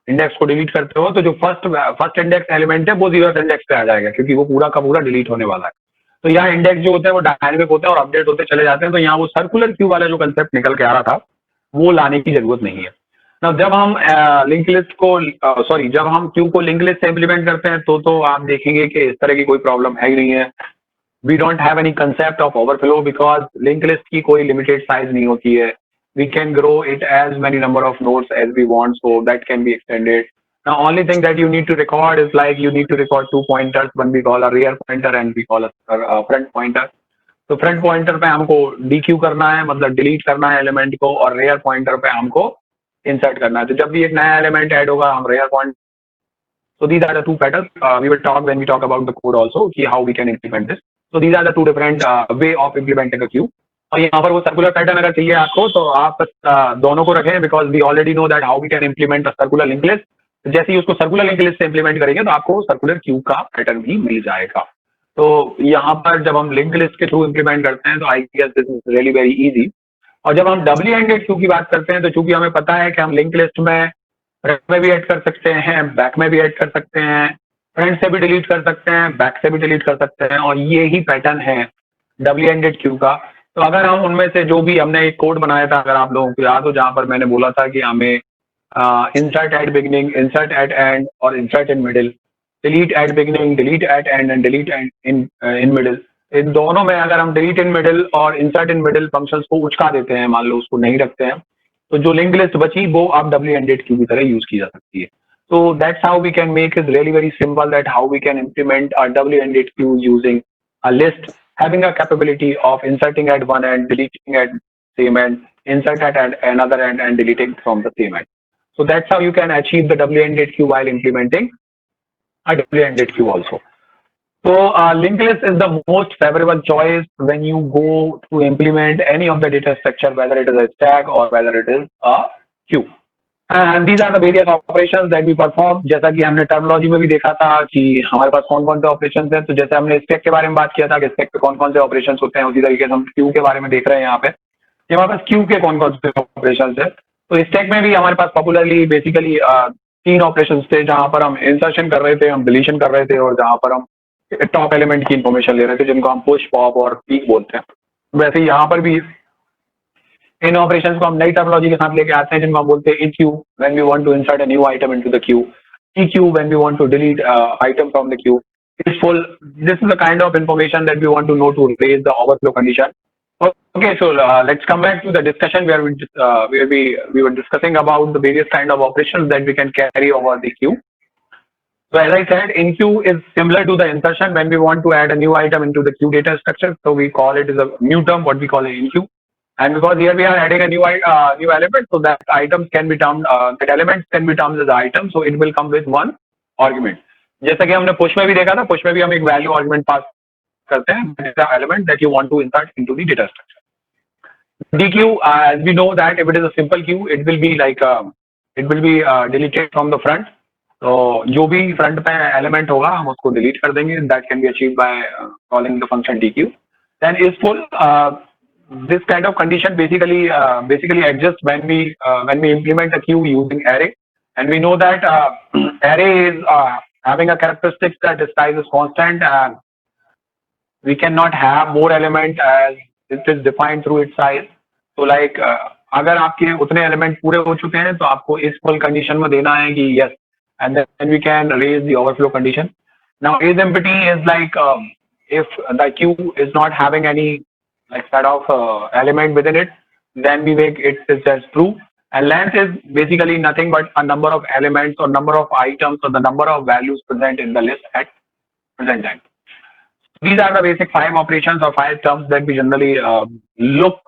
इंडेक्स को डिलीट करते हो तो जो फर्स्ट इंडेक्स एलिमेंट है वो जीरो इंडेक्स पे आ जाएगा, क्योंकि वो पूरा का पूरा डिलीट होने वाला है। तो यहाँ इंडेक्स जो होते हैं वो डायनेमिक होते हैं और अपडेट होते चले जाते हैं। तो यहाँ वो सर्कुलर क्यू वाला जो कंसेप्ट निकल के आ रहा था वो लाने की जरूरत नहीं है। ना जब हम लिंक लिस्ट को जब हम क्यू को लिंक लिस्ट से इम्प्लीमेंट करते हैं तो आप देखेंगे कि इस तरह की कोई प्रॉब्लम है ही नहीं है। We don't have any concept of overflow because link list की कोई लिमिटेड साइज नहीं होती है। We can grow it as many number of nodes as we want, so that can be extended. Now, only thing that you need to record is like you need to record two pointers, one we call a rear pointer and we call a front pointer. तो front pointer पे हमको DQ करना है, मतलब delete करना है element को, और रेयर पॉइंटर पे हमको इंसर्ट करना है। तो जब भी एक नया एलिमेंट ऐड होगा हम rear point, so these are the two patterns we will talk when we talk about the code also, कि how we can implement this. So these are the two different way of implementing a queue. और यहाँ पर वो circular pattern अगर चाहिए आपको तो आप दोनों को रखें, because we already know that how we can implement a circular link list. जैसे ही उसको सर्कुलर लिंक लिस्ट से इम्प्लीमेंट करेंगे तो आपको सर्कुलर क्यू का पैटर्न भी मिल जाएगा। तो यहाँ पर जब हम लिंक लिस्ट के थ्रू इम्प्लीमेंट करते हैं तो I guess this is really very easy. और जब हम डब्ल्यू एंडेड क्यू की बात करते हैं तो चूंकि हमें पता है कि हम लिंक लिस्ट में फ्रंट में भी ऐड कर सकते हैं, बैक में भी ऐड कर सकते हैं, फ्रंट से भी डिलीट कर सकते हैं, बैक से भी डिलीट कर सकते हैं, और ये ही पैटर्न है डब्ल्यू एंडेड क्यू का। तो अगर हम उनमें से जो भी हमने एक कोड बनाया था, अगर आप लोगों को याद हो, जहां पर मैंने बोला था कि हमें insert at beginning, insert at end और insert in middle, delete at beginning, delete at end and delete in middle, इन दोनों में अगर हम डिलीट इन मिडिल और इंसर्ट इन मिडिल फंक्शंस को उचका देते हैं, मान लो उसको नहीं रखते हैं, तो जो लिंक लिस्ट बची वो आप डब्ल्यू एंडेड क्यू की तरह यूज की जा सकती है। So that's how we can make it really very simple, that how we can implement a W-ended queue using a list having a capability of inserting at one end, deleting at same end, insert at another end, and deleting from the same end. So that's how you can achieve the W-ended queue while implementing a W-ended queue also. So linked list is the most favorable choice when you go to implement any of the data structure, whether it is a stack or whether it is a queue. And these are the various operations that we perform. जैसा कि हमने terminology में भी देखा था कि हमारे पास कौन कौन से ऑपरेशंस हैं। तो जैसे हमने स्टैक के बारे में बात किया था कि स्टैक पे कौन कौन से ऑपरेशंस होते हैं, उसी तरीके से हम क्यू के बारे में देख रहे हैं यहाँ पे कि हमारे पास क्यू के कौन कौन से ऑपरेशंस है। तो स्टैक में भी हमारे पास पॉपुलरली बेसिकली तीन ऑपरेशंस थे, जहां पर हम इंसर्शन कर रहे थे, हम डिलीशन कर रहे थे, और जहां पर हम टॉप एलिमेंट की इन्फॉर्मेशन ले रहे थे, जिनको हम पुश, पॉप और पीक बोलते हैं। वैसे ही यहाँ पर भी इन ऑपरेशंस को हम नई टर्मिनोलॉजी के साथ लेके आते हैं, जिनको हम बोलते हैं EQ when we want to insert a new item into the queue, EQ when we want to delete item from the queue. It's full, this is the kind of information that we want to know to raise the overflow condition. Okay, so let's come back to the discussion where we were discussing about the various kind of operations that we can carry over the queue. So as I said, in queue is similar to the insertion. When we want to add a new item into the queue data structure, so we call it as a new term, what we call an in queue. And because here we are adding a new element, so that items can be termed, that elements can be termed as the item, so it will come with one argument. जैसा कि हमने push में भी देखा था, push में भी हम एक value argument pass करते हैं, that is the element that you want to insert into the data structure. DQ, as we know that if it is a simple queue, it will be like it will be deleted from the front. तो जो भी front पे element होगा हम उसको delete कर देंगे. That can be achieve by calling the function dq. Then is full. This kind of condition basically exists when we implement a queue using array, and we know that array is having a characteristic that its size is constant, and we cannot have more element as it is defined through its size. So like अगर आपके उतने element पूरे हो चुके हैं तो आपको इस फुल कंडीशन में देना है कि yes, and then we can raise the overflow condition. Now is empty is like if the queue is not having any like set of element within it, then we make it is just true. And length is basically nothing but a number of elements or number of items or the number of values present in the list at present time. These are the basic 5 operations or 5 terms that we generally look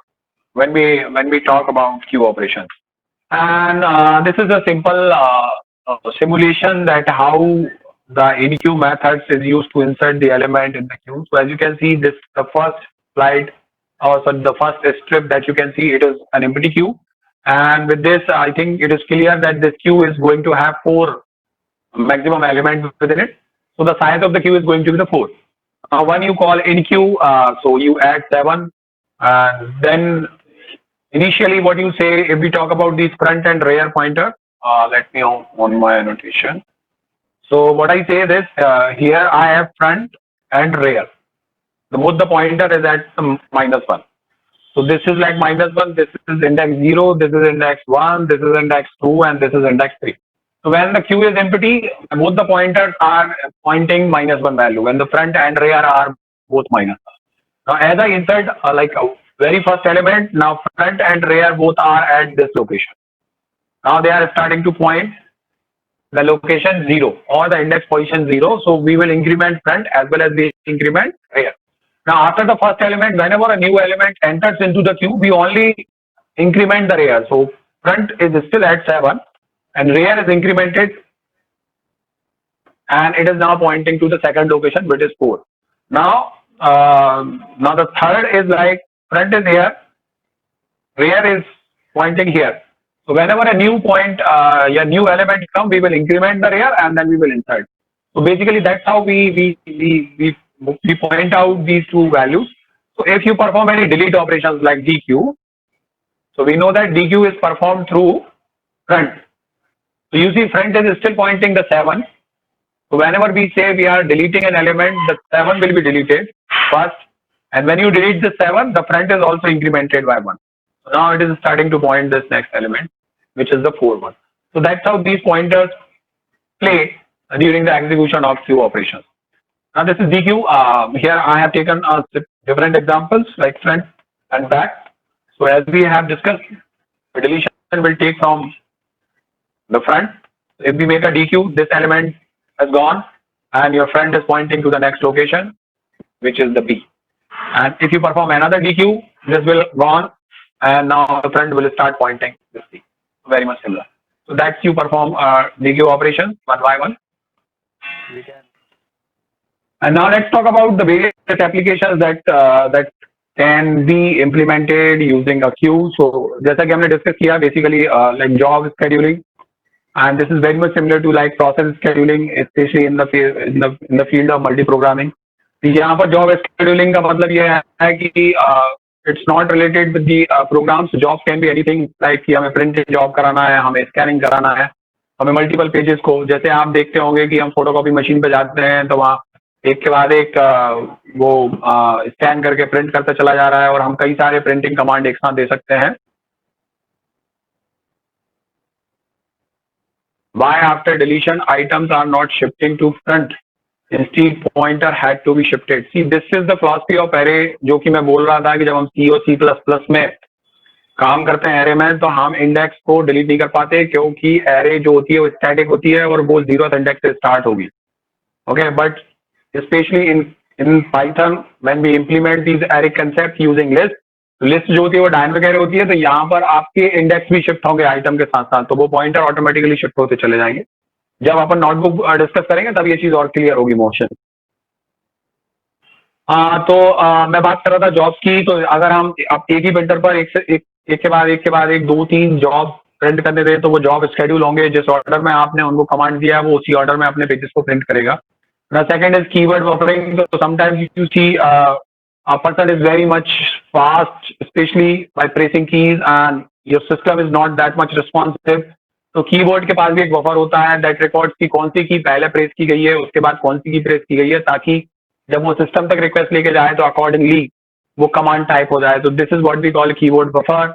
when we talk about queue operations. And this is a simple simulation that how the inqueue methods is used to insert the element in the queue. So as you can see, this the first slide, or so the first strip that you can see, it is an empty queue. And with this, I think it is clear that this queue is going to have 4 maximum elements within it. So the size of the queue is going to be the 4. When you call inqueue, so you add 7, and then initially what you say, if we talk about these front and rear pointer, let me on my annotation. So what I say is here I have front and rear. Both the pointer is at -1. So this is like -1, this is index 0, this is index 1, this is index 2, and this is index 3. So when the queue is empty, both the pointers are pointing -1 value. When the front and rear are both -1. Now as I insert like a very first element, now front and rear both are at this location. Now they are starting to point the location 0 or the index position 0. So we will increment front as well as we increment rear. Now after the first element, whenever a new element enters into the queue, we only increment the rear. So front is still at 7 and rear is incremented, and it is now pointing to the second location, which is 4. Now the third is like front is here, rear is pointing here. So whenever a new point, new element comes, we will increment the rear and then we will insert. So basically that's how we point out these two values. So if you perform any delete operations like dq, so we know that dq is performed through front. So you see front is still pointing the 7. So whenever we say we are deleting an element, the 7 will be deleted first. And when you delete the 7, the front is also incremented by 1. So now it is starting to point this next element, which is the 4 one. So that's how these pointers play during the execution of queue operations. Now this is dq. Here I have taken different examples like front and back. So as we have discussed, the deletion will take from the front. If we make a dq, this element has gone and your front is pointing to the next location, which is the B. And if you perform another dq, this will gone and now the front will start pointing this C. Very much similar. So that's you perform dq operation one by one. And now let's talk about the various applications that can be implemented using a queue. So जैसा कि हमने discuss किया, basically like job scheduling, and this is very much similar to like process scheduling, especially in the field of multi-programming. यहाँ पर job scheduling का मतलब ये है कि it's not related with the programs. Jobs can be anything like कि हमें print job कराना है, हमें scanning कराना है, हमें multiple pages को, जैसे आप देखते होंगे कि हम photocopy machine पे जाते हैं तो वहाँ एक के बाद एक वो स्कैन करके प्रिंट करता चला जा रहा है और हम कई सारे प्रिंटिंग कमांड एक साथ दे सकते हैं. Why after deletion items are not shifting to front? Instead pointer had to be shifted. See, this is the philosophy of array, जो कि मैं बोल रहा था कि जब हम C और C++ में काम करते हैं array में, तो हम इंडेक्स को डिलीट नहीं कर पाते क्योंकि array जो होती है वो स्टैटिक होती है और वो 0th इंडेक्स से स्टार्ट होगी. Okay, but especially in Python, when we implement these array concepts using list, list जो होती है वो डायनामिक एरे होती है, तो यहाँ पर आपके इंडेक्स भी शिफ्ट होंगे आइटम के साथ साथ, तो वो पॉइंटर ऑटोमेटिकली शिफ्ट होते चले जाएंगे. जब अपन नोटबुक डिस्कस करेंगे तब ये चीज और क्लियर होगी मोशन. तो मैं बात कर रहा था जॉब्स की. तो अगर हम आप एक ही प्रिंटर पर एक के बाद एक 2-3 जॉब प्रिंट करने दें तो वो जॉब स्केड्यूल होंगे, जिस ऑर्डर में आपने उनको कमांड दिया है वो उसी ऑर्डर में अपने पेजेस को प्रिंट करेगा. The second is keyword buffering. So sometimes you see a person is very much fast, especially by pressing keys, and your system is not that much responsive. तो keyboard के पास भी एक buffer होता है that records की कौन सी की पहले प्रेस की गई है, उसके बाद कौन सी की प्रेस की गई है, ताकि जब वो सिस्टम तक रिक्वेस्ट लेके जाए तो अकॉर्डिंगली वो कमांड टाइप हो जाए. तो this is what we call keyboard buffer.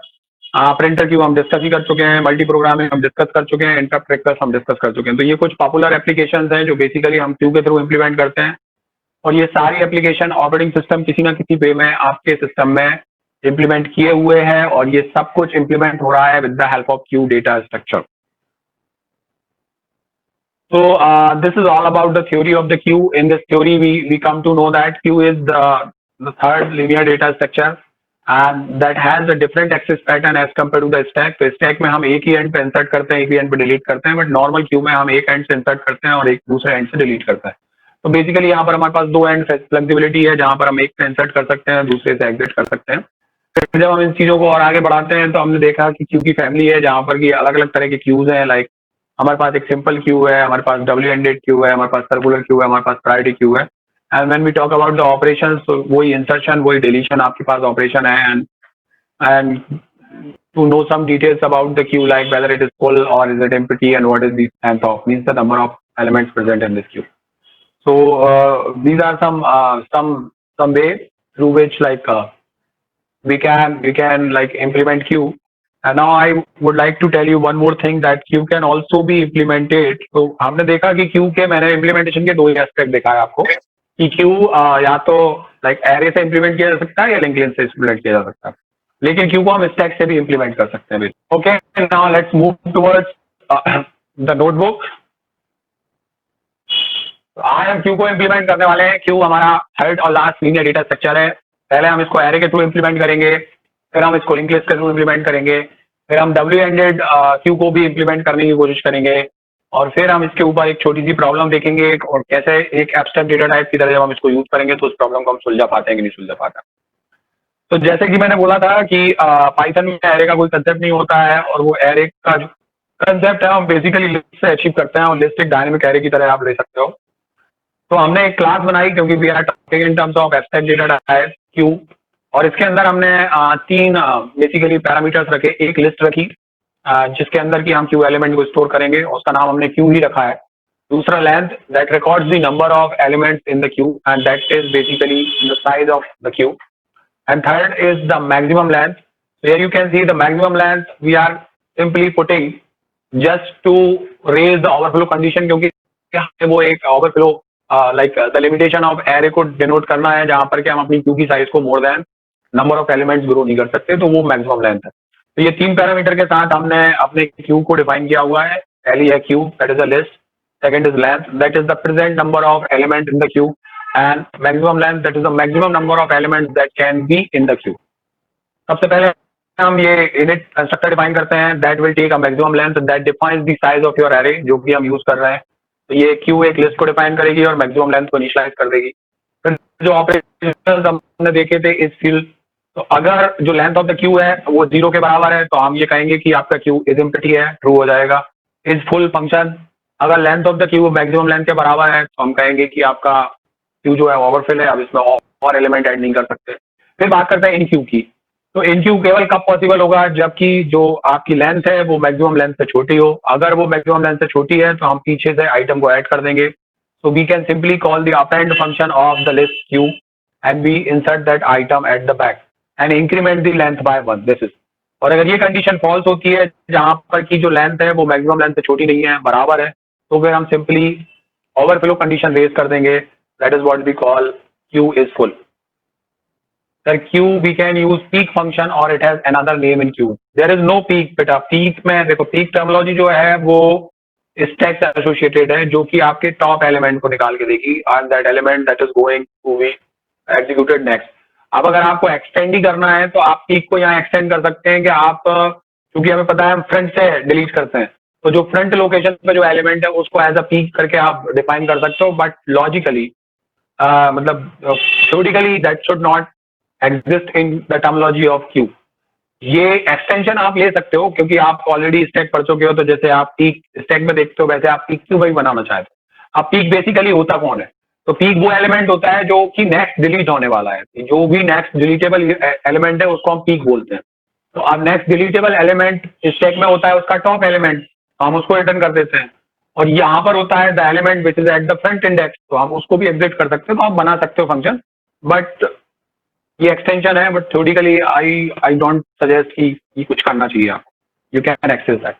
Printer queue हम डिस्कस ही कर चुके हैं, मल्टी प्रोग्रामिंग हम डिस्कस कर चुके हैं, इंटरप्ट रिक्वेस्ट हम डिस्कस कर चुके हैं. तो ये कुछ पॉपुलर एप्लीकेशंस हैं जो बेसिकली हम क्यू के थ्रू इम्प्लीमेंट करते हैं, और ये सारी एप्लीकेशन ऑपरेटिंग सिस्टम किसी ना किसी वे में आपके सिस्टम में इम्प्लीमेंट किए हुए हैं, और ये सब कुछ इम्प्लीमेंट हो रहा है with the help of Q data structure. So this is all about the theory of the queue. In this theory, we come to know that queue is the third linear data structure, and that has a different access pattern as compared to the stack. तो stack में हम एक ही and पे insert करते हैं, एक ही and पे delete करते हैं, बट नॉर्मल क्यू में हम एक एंड से इंसर्ट करते हैं और एक दूसरे एंड से डिलीट करते हैं. तो बेसिकली यहाँ पर हमारे पास दो एंड फ्लेक्सिबिलिटी है, जहाँ पर हम एक से इंसर्ट कर सकते हैं, दूसरे से एग्जिट कर सकते हैं. फिर जब हम इन चीजों को और आगे बढ़ाते हैं तो हमने देखा कि क्यू की फैमिली है, जहाँ पर कि अलग अलग तरह के क्यूज हैं. लाइक हमारे पास एक सिंपल क्यू है, हमारे पास डब्ल्यू एंडेड क्यू है, हमारे पास सर्कुलर क्यू है, हमारे पास प्रायोरिटी क्यू है. And when we talk about the operations, तो वही इंसर्शन वही डिलीशन आपके पास ऑपरेशन है. And to know some details about the queue, like whether it is full or is it empty, and what is the length of, means the number of elements present in this queue. So these are some way through which like we can like implement queue. And now I would like to tell you one more thing, that queue can also be implemented. तो हमने देखा कि queue के मैंने implementation के दो ही aspect दिखाए आपको, कि queue या तो like array से implement किया जा सकता है या linked list से implement किया जा सकता है, लेकिन क्यू को हम स्टैक से भी इम्प्लीमेंट कर सकते हैं. Okay, now let's move towards the notebook. आज हम क्यू को इम्प्लीमेंट करने वाले हैं. क्यू हमारा थर्ड और लास्ट लीनियर डेटा स्ट्रक्चर है. पहले हम इसको एरे के थ्रू इम्प्लीमेंट करेंगे, फिर हम इसको लिंक लिस्ट के थ्रू इम्प्लीमेंट करेंगे, फिर हम डब्ल्यू एंडेड क्यू को भी इम्प्लीमेंट करने की कोशिश करेंगे, और फिर हम इसके ऊपर एक छोटी सी प्रॉब्लम देखेंगे और कैसे एक एब्स्ट्रैक्ट डेटा टाइप की तरह जब हम इसको यूज करेंगे तो उस प्रॉब्लम को हम सुलझा पाते हैं कि नहीं सुलझा पाते. तो जैसे कि मैंने बोला था कि पाइथन में एरे का कोई कंसेप्ट नहीं होता है, और वो एरे का जो कंसेप्ट है हम बेसिकली लिस्ट से अचीव करते हैं, और लिस्ट एक डायनेमिक एरे की तरह आप ले सकते हो. तो हमने एक क्लास बनाई, क्योंकि we are talking in terms of abstract data type queue, और इसके अंदर हमने तीन बेसिकली पैरामीटर्स रखे. एक लिस्ट रखी जिसके अंदर की हम क्यू एलिमेंट को स्टोर करेंगे, उसका नाम हमने क्यू ही रखा है. दूसरा length, that records the number of elements in the Q, and that is basically the size of the Q. And third is the maximum length. Here you can see the maximum length we are simply putting just to raise the overflow condition, क्योंकि वो एक overflow like the limitation of array को denote करना है, जहाँ पर कि हम अपनी क्यू की साइज को more than number of elements grow नहीं कर सकते, तो वो maximum length है. तो ये तीन पैरामीटर के साथ हमने अपने क्यू को डिफाइन किया हुआ है. पहली है Q, that is a list. Second is length, that is the present number of element in the queue. And maximum length, that is the maximum number of elements that can be in the queue. सबसे पहले हम ये init constructor define करते हैं, that will take a maximum length that defines the size of your array, जो कि हम use कर रहे हैं. तो ये क्यू एक लिस्ट को डिफाइन करेगी और मैक्सिमम लेंथ को इनिशियलाइज कर देगी. फिर जो ऑपरेशंस हमने देखे थे इस फील्ड, तो अगर जो लेंथ ऑफ द क्यू है वो 0 के बराबर है तो हम ये कहेंगे कि आपका क्यू इज एम्प्टी है, ट्रू हो जाएगा. इज फुल फंक्शन, अगर length of the Q maximum length के बराबर है तो हम कहेंगे कि आपका क्यू जो है ओवरफिल है, अब इसमें और एलिमेंट ऐड नहीं कर सकते. फिर बात करते हैं इन क्यू की. तो इन क्यू केवल कब पॉसिबल होगा, जबकि जो आपकी लेंथ है वो मैक्सिमम लेंथ से छोटी हो. अगर वो मैक्सिमम लेंथ से छोटी है तो हम पीछे से आइटम को ऐड कर देंगे. So we can simply call the append function of the list queue and we insert that item at the back and increment the length by 1. This is, और अगर ये कंडीशन फॉल्स होती है जहां पर की जो लेंथ है वो मैक्सिमम लेंथ से छोटी नहीं है, बराबर है, तो फिर हम सिंपली ओवरफ्लो कंडीशन रेज कर देंगे. That is what we call queue is full. Sir, queue we can use peak function or it has another name in queue. There is no peak, बेटा. peak में देखो, peak terminology जो है वो stack से associated है, जो कि आपके top element को निकाल के देगी, and that element that is going to be executed next. अब अगर आपको extend ही करना है तो आप peak को यहाँ extend कर सकते हैं कि आप, क्योंकि हमें पता है हम front से delete करते हैं, तो जो फ्रंट लोकेशन पे जो एलिमेंट है उसको एज अ पीक करके आप डिफाइन कर सकते हो. बट लॉजिकली मतलब theoretically that should not exist in the terminology of queue. ये एक्सटेंशन आप ले सकते हो क्योंकि आप ऑलरेडी स्टैक पढ़ चुके हो, तो जैसे आप पीक स्टैक में देखते हो वैसे आप पीक क्यों वही बनाना चाहते हो। अब पीक बेसिकली होता कौन है, तो पीक वो एलिमेंट होता है जो कि नेक्स्ट डिलीट होने वाला है, जो भी नेक्स्ट डिलीटेबल एलिमेंट है उसको हम पीक बोलते हैं। तो अब नेक्स्ट डिलीटेबल एलिमेंट स्टैक में होता है उसका टॉप एलिमेंट, हम उसको रिटर्न कर देते हैं। और यहाँ पर होता है the element which is at the front index, तो हम उसको भी एग्जिट कर सकते हैं, तो आप बना सकते हो फंक्शन। बट ये एक्सटेंशन है, but theoretically I don't suggest कि ये कुछ करना चाहिए आपको, यू कैन एक्सेस दैट।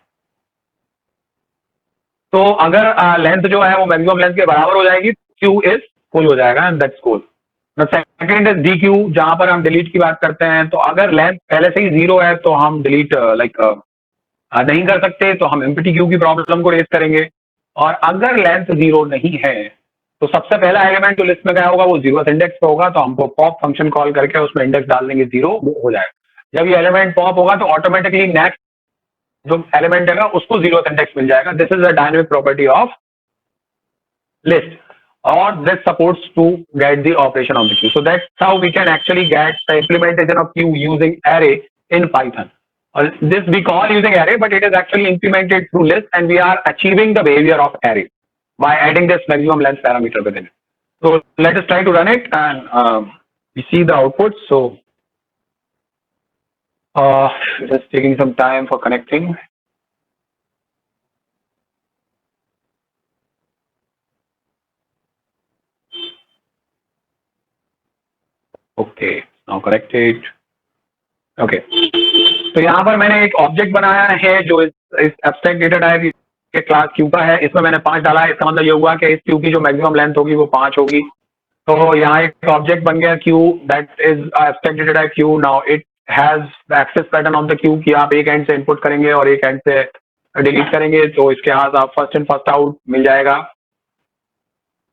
तो अगर लेंथ जो है वो मैक्सिमम लेंथ के बराबर हो जाएगी, क्यू इज फुल हो जाएगा and that's cool. Second is D Q, जहां पर हम डिलीट की बात करते हैं। तो अगर लेंथ पहले से ही 0 है तो हम डिलीट नहीं कर सकते, तो हम एम्प्टी क्यू की प्रॉब्लम को रेज करेंगे। और अगर लेंथ 0 नहीं है तो सबसे पहला एलिमेंट जो लिस्ट में गया होगा वो 0th इंडेक्स पे होगा, तो हमको पॉप फंक्शन कॉल करके उसमें इंडेक्स डाल देंगे 0, वो हो जाएगा। जब ये एलिमेंट पॉप होगा तो ऑटोमेटिकली नेक्स्ट जो एलिमेंट है उसको 0th इंडेक्स मिल जाएगा। This is the dynamic property of list, or this supports to get the operation of the queue. So that's how we can actually get the implementation of queue using array in Python. This we call using array, but it is actually implemented through list, and we are achieving the behavior of array by adding this maximum length parameter within it. So let us try to run it and we see the output. So just taking some time for connecting. Okay, now connected. Okay. तो यहाँ पर मैंने एक object बनाया है जो इस abstract data type के क्लास क्यू का है। इसमें मैंने 5 डाला है, इसका मतलब ये हुआ कि इस क्यू की जो मैक्सिमम लेंथ होगी वो 5 होगी। तो यहाँ एक ऑब्जेक्ट बन गया queue, that is abstract data type queue. Now it has the access pattern of the queue कि आप एक एंड से इनपुट करेंगे और एक एंड से डिलीट करेंगे, तो इसके हाथ आप फर्स्ट इन फर्स्ट आउट मिल जाएगा।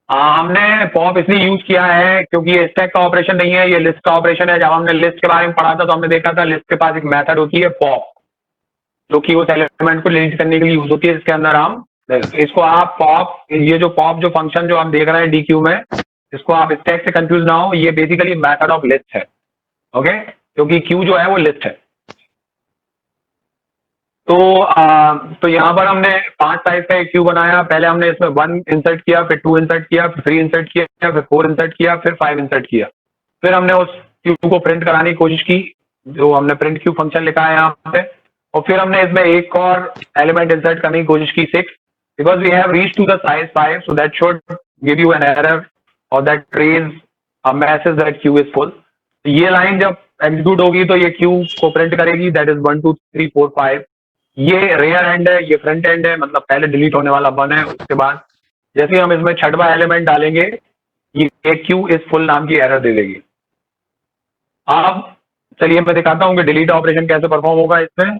हमने पॉप इसलिए यूज किया है क्योंकि ये स्टैक का ऑपरेशन नहीं है, ये लिस्ट का ऑपरेशन है। जब हमने लिस्ट के बारे में पढ़ा था तो हमने देखा था लिस्ट के पास एक मेथड होती है पॉप, जो कि उस एलिमेंट को डिलीट करने के लिए यूज होती है। इसके अंदर हम इसको आप पॉप, ये जो पॉप जो फंक्शन जो हम देख रहे हैं डी क्यू में, इसको आप स्टैक से कंफ्यूज ना हो, ये बेसिकली मेथड ऑफ लिस्ट है। ओके, क्योंकि क्यू जो है वो लिस्ट है। तो यहाँ पर हमने 5 साइज का एक क्यू बनाया। पहले हमने इसमें 1 इंसर्ट किया, फिर 2 इंसर्ट किया, फिर 3 इंसर्ट किया, फिर 4 इंसर्ट किया, फिर 5 इंसर्ट किया। फिर हमने उस क्यू को प्रिंट कराने की कोशिश की, जो हमने प्रिंट क्यू फंक्शन लिखा है यहाँ पे। और फिर हमने इसमें एक और एलिमेंट इंसर्ट करने की कोशिश की 6, because we have reach to the size 5, so that should give you an error और that raise a message that queue is full. ये लाइन जब एग्जीक्यूट होगी तो ये क्यू को प्रिंट करेगी, दैट इज 1 2 3 4 5। ये रेयर एंड है, ये फ्रंट एंड है, मतलब पहले डिलीट होने वाला 1 है। उसके बाद जैसे ही हम इसमें 6वां एलिमेंट डालेंगे ये क्यू इज फुल नाम की एरर दे देगी। अब चलिए मैं दिखाता हूँ कि डिलीट ऑपरेशन कैसे परफॉर्म होगा इसमें।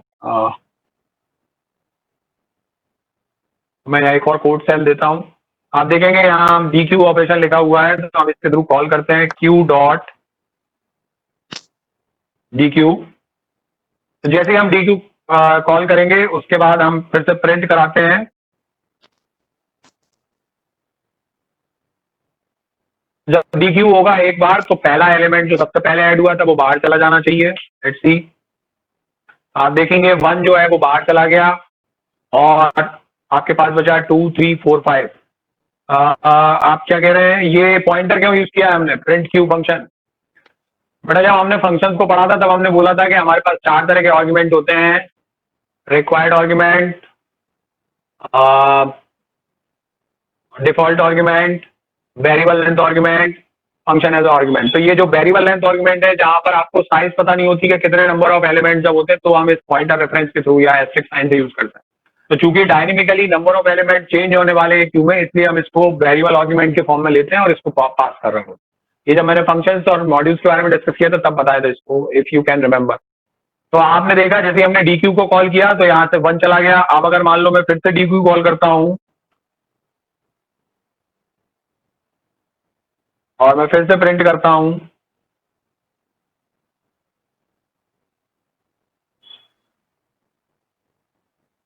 मैं एक और कोड सेल देता हूँ। आप देखेंगे यहाँ डी क्यू ऑपरेशन लिखा हुआ है, तो हम इसके थ्रू कॉल करते हैं क्यू डॉट डी क्यू। तो जैसे हम डी क्यू कॉल करेंगे उसके बाद हम फिर से प्रिंट कराते हैं। जब डी क्यू होगा एक बार तो पहला एलिमेंट जो सबसे पहले ऐड हुआ था वो बाहर चला जाना चाहिए। लेट्स सी, आप देखेंगे 1 जो है वो बाहर चला गया और आपके पास बचा 2 3 4 5। आप क्या कह रहे हैं, ये पॉइंटर क्यों यूज किया है हमने, प्रिंट क्यू फंक्शन। बेटा जब हमने फंक्शंस को पढ़ा था तब हमने बोला था कि हमारे पास 4 तरह के आर्ग्यूमेंट होते हैं, required argument, default argument, variable length argument, function as argument. तो ये जो वेरिएबल लेंथ आर्ग्यूमेंट है, जहां पर आपको साइज पता नहीं होती कि कितने नंबर ऑफ एलिमेंट जब होते हैं, तो हम इस पॉइंटर रेफरेंस के थ्रू या एस्टेरिस्क साइन से यूज करते हैं। तो चूंकि dynamically number of element change होने वाले हैं क्यू में, इसलिए हम इसको वेरिएबल आर्ग्यूमेंट के फॉर्म में लेते हैं और इसको पास कर रहे हैं। ये जब मैंने फंक्शंस और मॉड्यूल्स के बारे में डिस्कस किया था तब बताया था इसको, इफ यू कैन रिमेंबर। तो आपने देखा जैसे हमने डी क्यू को कॉल किया तो यहाँ से 1 चला गया। अब अगर मान लो मैं फिर से डी क्यू कॉल करता हूँ और मैं फिर से प्रिंट करता हूं,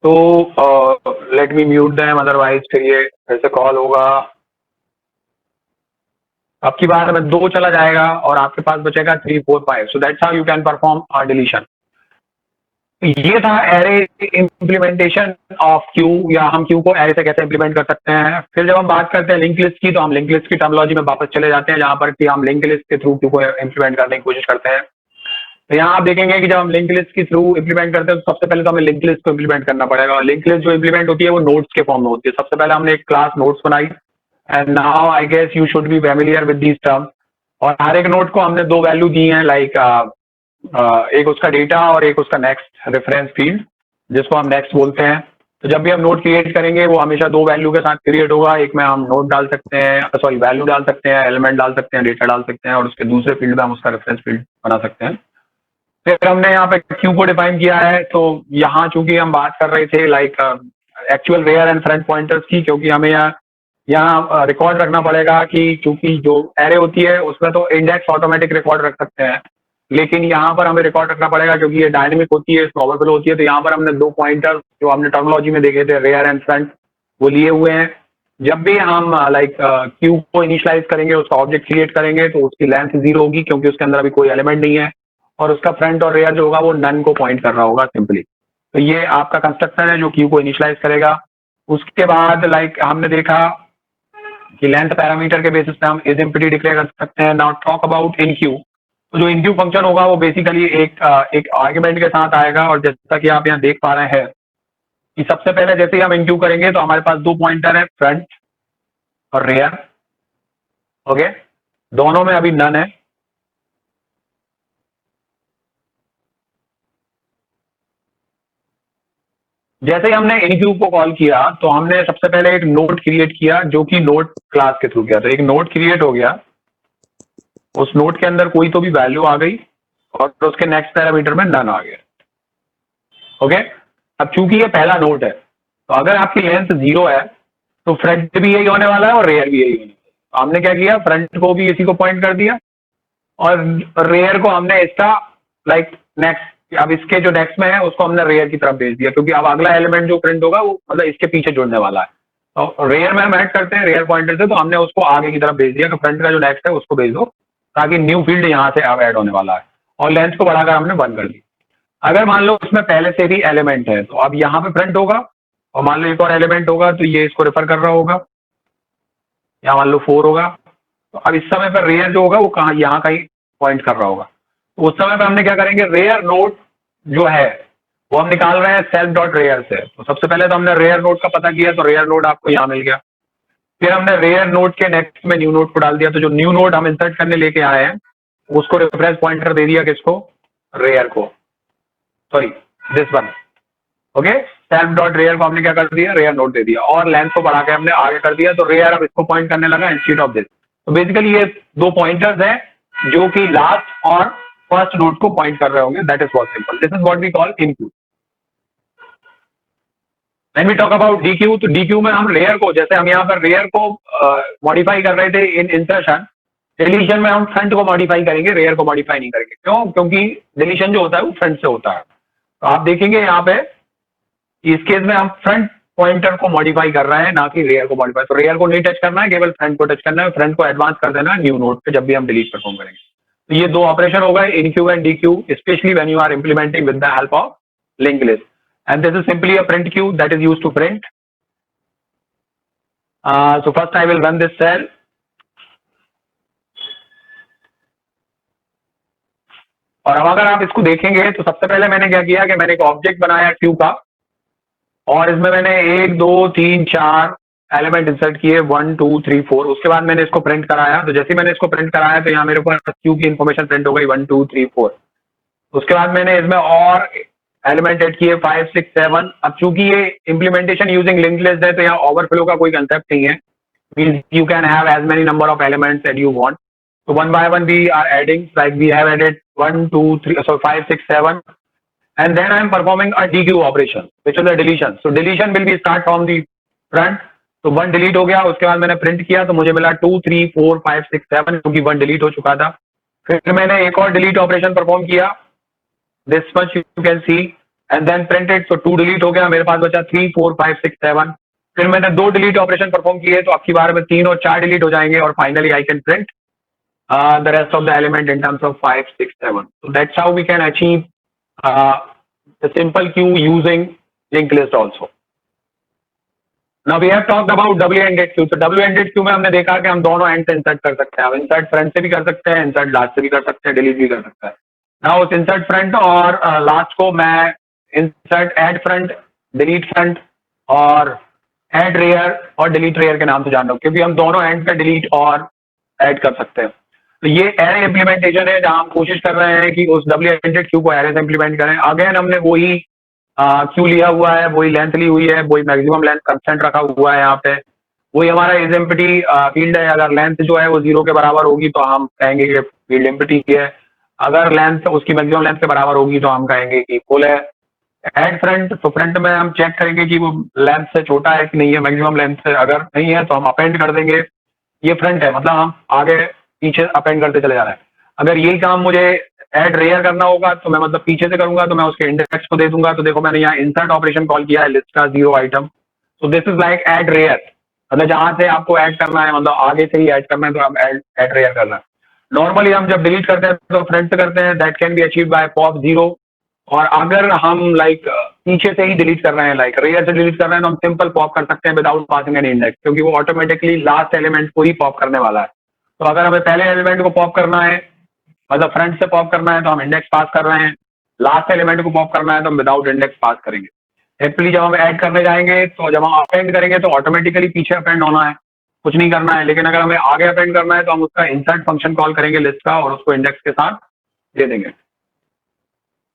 तो let me mute them, otherwise फिर ये फिर से कॉल होगा। अब की बार में 2 चला जाएगा और आपके पास बचेगा 3 4 5। So that's how you can perform deletion. ये था एरे इम्प्लीमेंटेशन ऑफ क्यू, या हम क्यू को एरे से कैसे इम्प्लीमेंट कर सकते हैं। फिर जब हम बात करते हैं लिंक लिस्ट की, तो हम लिंक लिस्ट की टर्मिनोलॉजी में वापस चले जाते हैं, जहां पर कि हम लिंक लिस्ट के थ्रू क्यू को इम्प्लीमेंट करने की कोशिश करते हैं। तो यहाँ आप देखेंगे कि जब हम लिंक लिस्ट के थ्रू इम्प्लीमेंट करते हैं, तो सबसे पहले तो हमें लिंक लिस्ट को इम्प्लीमेंट करना पड़ेगा। और लिंक लिस्ट जो इम्प्लीमेंट होती है वो नोट्स के फॉर्म में होती है। सबसे पहले हमने एक क्लास नोट्स बनाई, and now I guess you should be familiar with these terms. और हर एक नोट को हमने दो वैल्यू दी हैं, लाइक एक उसका डेटा और एक उसका नेक्स्ट रेफरेंस फील्ड, जिसको हम नेक्स्ट बोलते हैं। तो जब भी हम नोट क्रिएट करेंगे वो हमेशा दो वैल्यू के साथ क्रिएट होगा। एक में हम नोट डाल सकते हैं, सॉरी वैल्यू डाल सकते हैं, एलिमेंट डाल सकते हैं, डेटा डाल सकते हैं, और उसके दूसरे फील्ड में हम उसका रेफरेंस फील्ड बना सकते हैं। फिर हमने यहाँ पे क्यू को डिफाइन किया है। तो यहाँ चूंकि हम बात कर रहे थे like actual rear and front pointers की, क्योंकि हमें यहाँ रिकॉर्ड रखना पड़ेगा कि चूंकि जो एरे होती है उसमें तो इंडेक्स ऑटोमेटिक रिकॉर्ड रख सकते हैं, लेकिन यहाँ पर हमें रिकॉर्ड रखना पड़ेगा क्योंकि ये डायनेमिक होती है, ओवरफ्लो होती है। तो यहाँ पर हमने दो पॉइंटर जो हमने टर्मिनोलॉजी में देखे थे, रेयर एंड फ्रंट, वो लिए हुए हैं। जब भी हम लाइक क्यू को इनिशियलाइज करेंगे, उसका ऑब्जेक्ट क्रिएट करेंगे, तो उसकी लेंथ 0 होगी क्योंकि उसके अंदर अभी कोई एलिमेंट नहीं है, और उसका फ्रंट और रेयर जो होगा वो नन को पॉइंट कर रहा होगा सिंपली। तो ये आपका कंस्ट्रक्टर है जो क्यू को इनिशियलाइज करेगा। उसके बाद लाइक हमने देखा कि लेंथ पैरामीटर के बेसिस पे हम इज एम्प्टी डिक्लेयर कर सकते हैं। Now talk about in Q. तो जो इन क्यू फंक्शन होगा वो बेसिकली एक आर्ग्यूमेंट के साथ आएगा, और जैसा कि आप यहाँ देख पा रहे हैं कि सबसे पहले जैसे ही हम इन क्यू करेंगे तो हमारे पास दो पॉइंटर है, फ्रंट और रेयर। ओके, दोनों में अभी नन है। जैसे ही हमने इनक्यू को कॉल किया तो हमने सबसे पहले एक नोट क्रिएट किया, जो कि नोट क्लास के थ्रू किया। तो एक नोट क्रिएट हो गया, उस नोट के अंदर कोई तो भी वैल्यू आ गई, और उसके नेक्स्ट पैरामीटर में नन आ गया। ओके, अब चूंकि ये पहला नोट है, तो अगर आपकी लेंथ 0 है तो फ्रंट भी यही होने वाला है और रेयर भी यही होने वाला है। तो हमने क्या किया, फ्रंट को भी इसी को पॉइंट कर दिया, और रेयर को हमने इसका लाइक नेक्स्ट, अब इसके जो नेक्स्ट में है उसको हमने रेयर की तरफ भेज दिया, क्योंकि अब अगला एलिमेंट जो प्रिंट होगा वो मतलब इसके पीछे जुड़ने वाला है। तो रेयर में हम ऐड करते हैं रेयर पॉइंटर से, तो हमने उसको आगे की तरफ भेज दिया कि फ्रंट का जो नेक्स्ट है उसको भेज दो, ताकि न्यू फील्ड यहाँ से अब ऐड होने वाला है। और लेंथ को बढ़ाकर हमने 1 कर दी। अगर मान लो उसमें पहले से भी एलिमेंट है, तो अब यहाँ पे फ्रंट होगा, और मान लो एक और एलिमेंट होगा तो ये इसको रेफर कर रहा होगा, या मान लो 4 होगा। तो अब इस समय पर रेयर जो होगा वो कहाँ, यहाँ कहीं पॉइंट कर रहा होगा। तो उस समय पर हमने क्या करेंगे, रेयर नोट जो है वो हम निकाल रहे हैं सेल्फ डॉट रेयर से। तो सबसे पहले तो हमने रेयर नोट का पता किया, तो रेयर नोट आपको यहाँ मिल गया। फिर हमने रेयर नोट के नेक्स्ट में न्यू नोट को डाल दिया। तो जो न्यू नोट हम इंसर्ट करने लेके आए हैं उसको रेफरेंस पॉइंटर दे दिया, किसको, रेयर को, sorry this one. Okay, self dot rear को हमने क्या कर दिया, रेयर नोट दे दिया, और लेंथ को बढ़ा के हमने आगे कर दिया। तो रेयर अब इसको पॉइंट करने लगा इंस्टेड ऑफ दिस। तो बेसिकली ये दो पॉइंटर्स हैं जो कि लास्ट और फर्स्ट नोट को पॉइंट कर रहे होंगे। That is what simple, this is what we call enqueue. When we talk about DQ, तो DQ में हम रेयर को, जैसे हम यहाँ पर रेयर को मॉडिफाई कर रहे थे इन इंसर्शन, डिलीशन में हम फ्रंट को मॉडिफाई करेंगे, रेयर को मॉडिफाई नहीं करेंगे। क्यों? क्योंकि डिलीशन जो होता है वो फ्रंट से होता है। तो आप देखेंगे यहाँ पे इस केस में हम फ्रंट पॉइंटर को मॉडिफाई कर रहे हैं, ना कि रेयर को मॉडिफाई। तो रेयर को नहीं टच करना है, केवल फ्रंट को टच करना है। फ्रंट को एडवांस कर देना है न्यू नोड पे जब भी हम डिलीट परफॉर्म करेंगे। तो ये दो ऑपरेशन हो गए, enqueue and dequeue, specially when you are implementing with the help of link list. And this is simply a print queue that is used to print. So first I will run this cell. और अब अगर आप इसको देखेंगे तो सबसे पहले मैंने क्या किया कि मैंने एक ऑब्जेक्ट बनाया क्यू का, और इसमें मैंने 1 2 3 4 एलिमेंट इंसर्ट किए, 1 2 3 4। उसके बाद मैंने इसको प्रिंट कराया। तो जैसे मैंने इसको प्रिंट कराया तो यहाँ मेरे पास क्यू की इन्फॉर्मेशन प्रिंट हो गई 1 2 3 4। उसके बाद मैंने इसमें और एलिमेंट ऐड किए 5 6 7। अब चूंकि ये इम्प्लीमेंटेशन यूजिंग लिंक्ड लिस्ट है तो यहाँ ओवरफ्लो का कोई कंसेप्ट नहीं है। Means you can have as many number of elements that you want. So one by one we are adding, like we have added 1 2 3 so 5 6 7, and then I am performing a DQ operation which is a deletion. So deletion will be start from the front. तो 1 delete हो गया, उसके बाद मैंने print किया तो मुझे मिला 2 3 4 5 6 7, क्योंकि 1 डिलीट हो चुका था। फिर मैंने एक और डिलीट ऑपरेशन परफॉर्म किया, this much you can see, and then printed। so 2 delete हो गया, मेरे पास बचा 3 4 5 6 7। फिर मैंने 2 डिलीट ऑपरेशन परफॉर्म किए, तो अब की बार में 3 और 4 डिलीट हो जाएंगे, और finally I can print the rest of the element in terms of 5 6 7। so that's how we can achieve the simple queue using linked list also. Now we have talked about W-ended queue. तो W-ended queue में हमने देखा कि हम दोनों and से insert कर सकते हैं. हम इंसर्ट फ्रंट से भी कर सकते हैं, इंसर्ट लास्ट से भी कर सकते हैं, डिलीट भी कर सकते हैं. Now उस इंसर्ट फ्रंट और लास्ट को मैं insert add front, delete front और एड रेयर और डिलीट रेयर के नाम से जान रहा हूँ, क्योंकि हम दोनों एंड पे डिलीट और ऐड कर सकते हैं. तो ये एरे इम्प्लीमेंटेशन है जहां हम कोशिश कर रहे हैं कि उस W-ended क्यू को एरे से इम्प्लीमेंट करें. अगेन हमने वही क्यू लिया हुआ है, वही लेंथ ली हुई है, वही मैक्सिमम लेंथ कंस्टेंट रखा हुआ है. यहाँ पे वही हमारा इज एम्प्टी फील्ड है. अगर लेंथ जो है वो 0 के बराबर होगी तो हम कहेंगे कि फील्ड एम्प्टी है. अगर लेंथ उसकी मैक्सिमम लेंथ के बराबर होगी तो हम कहेंगे कि फुल है. एड फ्रंट, तो फ्रंट में हम चेक करेंगे कि वो लेंथ से छोटा है कि नहीं है मैक्सिमम लेंथ से. अगर नहीं है तो हम अपेंड कर देंगे. ये फ्रंट है, मतलब हम आगे पीछे अपेंड करते चले जा रहे हैं. अगर यही काम मुझे ऐड रेयर करना होगा तो मैं मतलब पीछे से करूंगा, तो मैं उसके इंडेक्स को दे दूंगा. तो देखो मैंने यहाँ इंसर्ट ऑपरेशन कॉल किया है लिस्ट का 0 आइटम. तो this is like add rear. मतलब जहां से आपको ऐड करना है, मतलब आगे से ही ऐड करना है, तो हम ऐड रेयर करना है. नॉर्मली हम जब डिलीट करते हैं तो फ्रंट से करते हैं. That can be achieve by pop 0. और अगर हम लाइक पीछे से ही डिलीट कर रहे हैं, लाइक रेयर से डिलीट कर रहे हैं, तो हम सिंपल पॉप कर सकते हैं विदाउट पासिंग एन इंडेक्स, क्योंकि वो ऑटोमेटिकली लास्ट एलिमेंट को ही पॉप करने वाला है. तो अगर हमें पहले एलिमेंट को पॉप करना है, मतलब फ्रंट से पॉप करना है, तो हम इंडेक्स पास कर रहे हैं. लास्ट एलिमेंट को पॉप करना है तो हम विदाउट इंडेक्स पास करेंगे. एक्चुअली जब हम ऐड करने जाएंगे, तो जब हम अपेंड करेंगे तो ऑटोमेटिकली पीछे अपेंड होना है, कुछ नहीं करना है. लेकिन अगर हमें आगे अपेंड करना है तो हम उसका इंसर्ट फंक्शन कॉल करेंगे लिस्ट का और उसको इंडेक्स के साथ दे देंगे.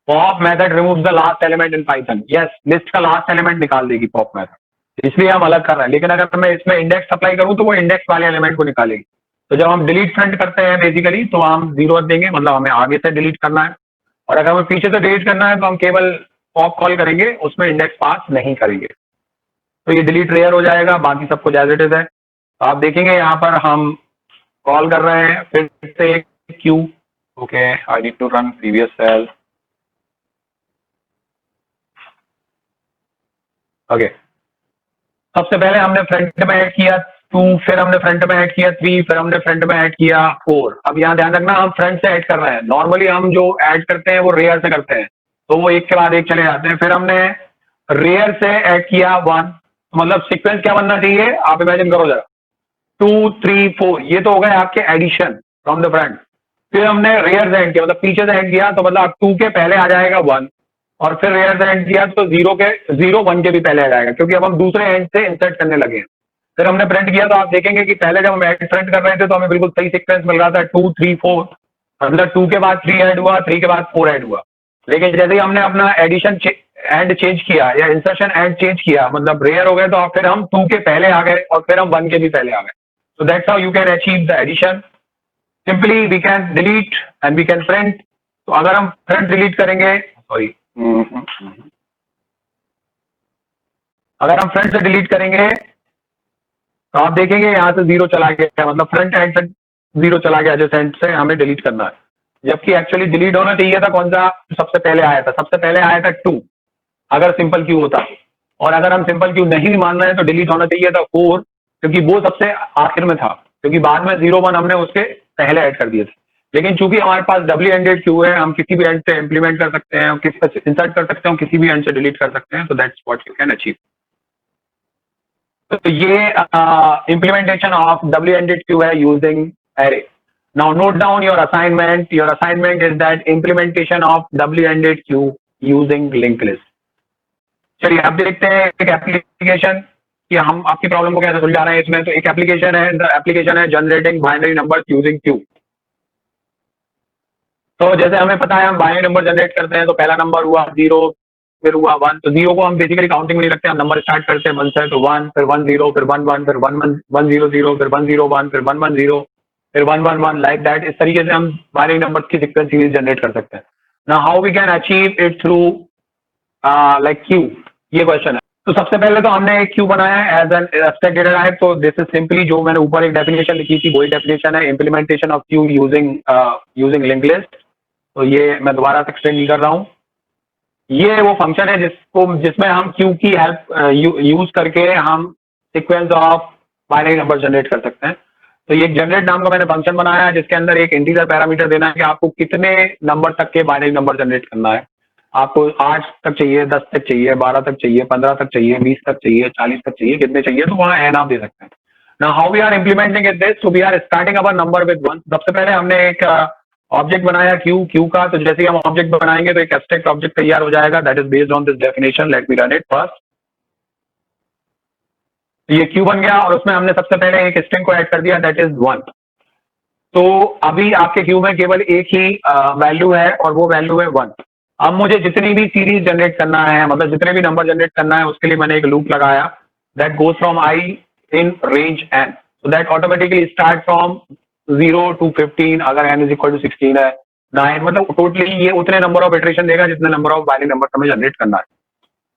Pop method removes the last element in Python. Yes, list का लास्ट एलिमेंट निकाल देगी पॉप मेथड, इसलिए हम अलग कर रहे हैं. लेकिन अगर मैं इसमें इंडेक्स अप्लाई करूं तो वो इंडेक्स वाले एलिमेंट को निकालेगी. तो जब हम डिलीट फ्रंट करते हैं बेसिकली, तो हम 0 देंगे, मतलब हमें आगे से डिलीट करना है. और अगर हमें पीछे से डिलीट करना है तो हम केवल पॉप कॉल करेंगे, उसमें इंडेक्स पास नहीं करेंगे. तो ये डिलीट रेयर हो जाएगा, बाकी सब कुछ एज इट इज है. तो आप देखेंगे यहाँ पर हम कॉल कर रहे हैं फिर से queue. Okay, I need to run previous cell. Okay, सबसे पहले हमने फ्रंट में ऐड किया 2, फिर हमने फ्रंट में ऐड किया 3, फिर हमने फ्रंट में ऐड किया 4. अब यहाँ ध्यान रखना, हम फ्रंट से ऐड कर रहे हैं. नॉर्मली हम जो ऐड करते हैं वो रेयर से करते हैं, तो वो एक के बाद एक चले जाते हैं. फिर हमने रेयर से ऐड किया 1. मतलब सीक्वेंस क्या बनना चाहिए, आप इमेजिन करो जरा. 2, 3, 4, ये तो हो गए आपके एडिशन फ्रॉम द फ्रंट. फिर हमने रेयर से ऐड किया, मतलब पीछे से ऐड किया, तो मतलब 2 के पहले आ जाएगा 1. और फिर रेयर से एंड किया तो 0 1 के भी पहले आ जाएगा, क्योंकि अब हम दूसरे एंड से इंसर्ट करने लगे हैं. फिर हमने प्रिंट किया तो आप देखेंगे कि पहले जब हम एड प्रिंट कर रहे थे तो हमें बिल्कुल सही सीक्वेंस मिल रहा था 2, 3, 4. मतलब 2 के बाद 3 ऐड हुआ, 3 के बाद 4 ऐड हुआ. लेकिन जैसे ही हमने अपना एडिशन एंड चेंज किया या इंसर्शन एंड चेंज किया, मतलब रेयर हो गए, तो फिर हम 2 के पहले आ गए और फिर हम 1 के भी पहले आ गए. So that's how you can achieve the addition. Simply we can delete and we can print. तो अगर हम print delete करेंगे, सॉरी, अगर हम फ्रंट से डिलीट करेंगे तो आप देखेंगे यहाँ से 0 चला गया, मतलब फ्रंट एंड से 0 चला गया, जो सेंट से हमें डिलीट करना है. जबकि एक्चुअली डिलीट होना चाहिए था कौन सा, सबसे पहले आया था. सबसे पहले आया था 2, अगर सिंपल क्यू होता. और अगर हम सिंपल क्यू नहीं मान रहे हैं तो डिलीट होना चाहिए था 4, क्योंकि वो सबसे आखिर में था, क्योंकि बाद में 0 1 हमने उसके पहले ऐड कर दिए थे. लेकिन चूंकि हमारे पास W-ended क्यू है, हम किसी भी एंड से इंप्लीमेंट कर सकते हैं, इंसर्ट कर सकते हैं, किसी भी एंड से डिलीट कर सकते हैं. तो that's what you can achieve. तो ये implementation of W-ended queue है using array. Now note down your assignment. Your assignment is that implementation of W-ended queue using linked list. चलिए अब देखते हैं एक एप्लीकेशन कि हम आपकी प्रॉब्लम को कैसे सुलझा रहे हैं इसमें. तो एक एप्लीकेशन है, एप्लीकेशन है generating binary numbers using Q. तो जैसे हमें पता है हम बाइनरी नंबर जनरेट करते हैं, तो पहला नंबर हुआ 0, फिर हुआ 1. तो 0 को हम बेसिकली काउंटिंग में नहीं रखते, हम नंबर स्टार्ट करते हैं 1 से. तो 1, फिर 1 0, फिर 1 1, फिर 1 1 0 0, फिर 1 0 1, फिर 1 1 0, फिर 1 1 1, लाइक दैट. इस तरीके से हम बाइनरी नंबर्स की सीक्वेंस सीरीज जनरेट कर सकते हैं. Now how we can achieve it through like queue, ये क्वेश्चन है. तो सबसे पहले तो हमने एक क्यू बनाया है as an abstract data type. तो दिस इज सिंपली, जो मैंने ऊपर एक डेफिनेशन लिखी थी वही डेफिनेशन है, implementation of Q using linked list. तो ये मैं दोबारा से एक्सप्लेन नहीं कर रहा हूँ. ये वो फंक्शन है जिसमें हम क्यू की हेल्प यूज करके हम sequence of binary number generate कर सकते हैं. तो ये जनरेट नाम का मैंने फंक्शन बनाया है जिसके अंदर एक इंटीजर पैरामीटर देना है कि आपको कितने नंबर तक के बाइनरी नंबर जनरेट करना है. आपको 8 तक चाहिए, 10 तक चाहिए, 12 तक चाहिए, 15 तक चाहिए, 20 तक चाहिए, 40 तक चाहिए, कितने चाहिए तो वहाँ एन आप दे सकते हैं। Now how we are implementing it this, so we are starting our number with 1. सबसे पहले हमने एक ऑब्जेक्ट बनाया क्यू का, तो जैसे ही हम ऑब्जेक्ट बनाएंगे तो एक एब्स्ट्रैक्ट ऑब्जेक्ट तैयार हो जाएगा, that is based on this definition. Let me run it first. ये क्यू बन गया और उसमें हमने सबसे पहले एक स्ट्रिंग को ऐड कर दिया, दैट इज 1। तो अभी आपके क्यू में केवल एक ही वैल्यू है और वो वैल्यू है 1। अब मुझे जितनी भी सीरीज जनरेट करना है, मतलब जितने भी नंबर जनरेट करना है, उसके लिए मैंने एक लूप लगाया, that goes from I in range n, so that automatically start from 0 to 15 अगर n is equal to 16 है, 9, मतलब टोटली ये उतने नंबर ऑफ इटरेशन देगा जितने नंबर ऑफ बाइनरी नंबर हमें जनरेट करना है।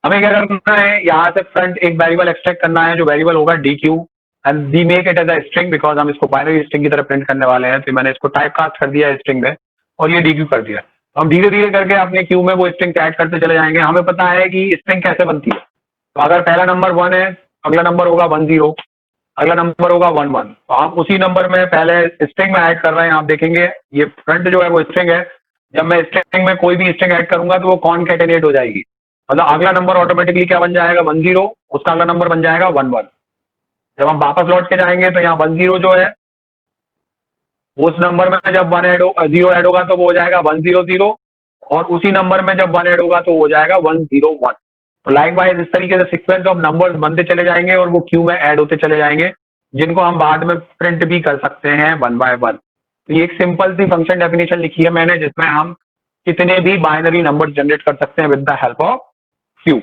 हमें क्या करना है, यहाँ से फ्रंट एक वेरिएबल एक्सट्रैक्ट करना है जो वेरिएबल होगा dq and we make it as a string, because हम इसको बाइनरी स्ट्रिंग की तरह प्रिंट करने वाले हैं, तो मैंने इसको टाइप कास्ट कर दिया स्ट्रिंग में और ये dq कर दिया। हम धीरे धीरे करके अपने क्यू में वो स्ट्रिंग ऐड करते चले जाएंगे। हमें पता है कि स्ट्रिंग कैसे बनती है, तो अगर पहला नंबर 1 है, अगला नंबर होगा 10, अगला नंबर होगा 11, तो हम उसी नंबर में पहले स्ट्रिंग में ऐड कर रहे हैं। आप देखेंगे ये फ्रंट जो है वो स्ट्रिंग है, जब मैं स्ट्रिंग में कोई भी स्ट्रिंग ऐड करूंगा तो वो कॉनकैटिनेट हो जाएगी, मतलब अगला नंबर ऑटोमेटिकली क्या बन जाएगा 10, उसका अगला नंबर बन जाएगा 11। जब हम वापस लौट के जाएंगे तो यहाँ 10 जो है उस नंबर में जब 0 ऐड होगा तो वो हो जाएगा 100, और उसी नंबर में जब 1 ऐड होगा तो वो हो जाएगा 101। तो लाइक वाइज इस तरीके से सीक्वेंस ऑफ नंबर्स बनते चले जाएंगे और वो क्यू में ऐड होते चले जाएंगे, जिनको हम बाद में प्रिंट भी कर सकते हैं 1 by 1। तो ये एक सिंपल सी फंक्शन डेफिनेशन लिखी है मैंने, जिसमें हम कितने भी बाइनरी नंबर जनरेट कर सकते हैं with the help of Q.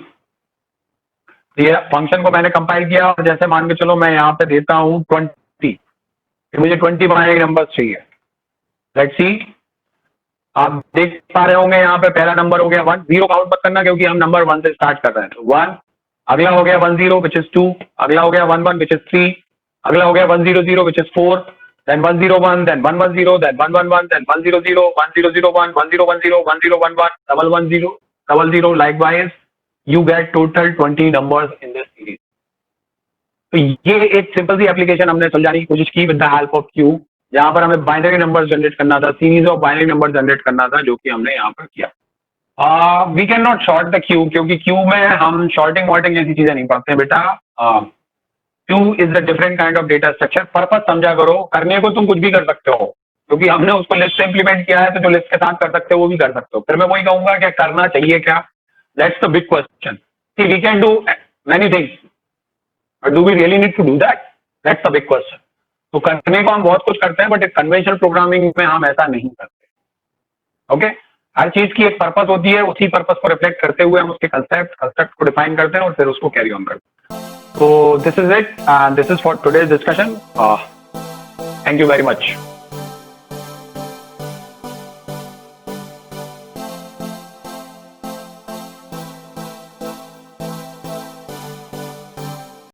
ये फंक्शन को मैंने कंपाइल किया और जैसे मान के चलो मैं यहाँ पे देता हूँ 20, मुझे 20 बाइनरी नंबर चाहिए। लेट्स सी, आप देख पा रहे होंगे यहाँ पे पहला नंबर हो गया 1, 0 काउंट मत करना क्योंकि हम नंबर 1 से स्टार्ट कर रहे हैं। तो 1, अगला हो गया 10 विच इज 2, अगला हो गया 11 विच इज 3, अगला हो गया 100 which is 4, then 101, then 110, then 111, then 100, 1001, 1010, 1011, 110, 00, likewise you get total 20 numbers in this series। तो ये एक सिंपल सी एप्लीकेशन हमने समझाने की कोशिश की with the help of queue, जहां पर हमें बाइनरी नंबर जनरेट करना था, series of binary number generate करना था, जो कि हमने यहाँ पर किया। We can not sort the queue, क्योंकि क्यू में हम शॉर्टिंग वॉर्टिंग जैसी चीजें नहीं पढ़ते हैं बेटा। Q is the different kind of data structure. Purpose समझा करो, करने को तुम कुछ भी कर सकते हो, क्योंकि हमने उसको लिस्ट से इंप्लीमेंट किया है, तो जो लिस्ट के साथ कर सकते हो वो भी कर सकते हो। फिर मैं वही कहूंगा क्या करना चाहिए, क्या, that's the big question. We can do many things, but do we really need to do that, that's the big question. तो करने को हम बहुत कुछ करते हैं, बट एक कन्वेंशनल प्रोग्रामिंग में हम ऐसा नहीं करते। ओके, हर चीज की एक पर्पस होती है, उसी पर्पस को रिफ्लेक्ट करते हुए हम उसके कंसेप्ट को डिफाइन करते हैं और फिर उसको कैरी ऑन करते हैं। तो this is it, this is for today's discussion. Thank you very much.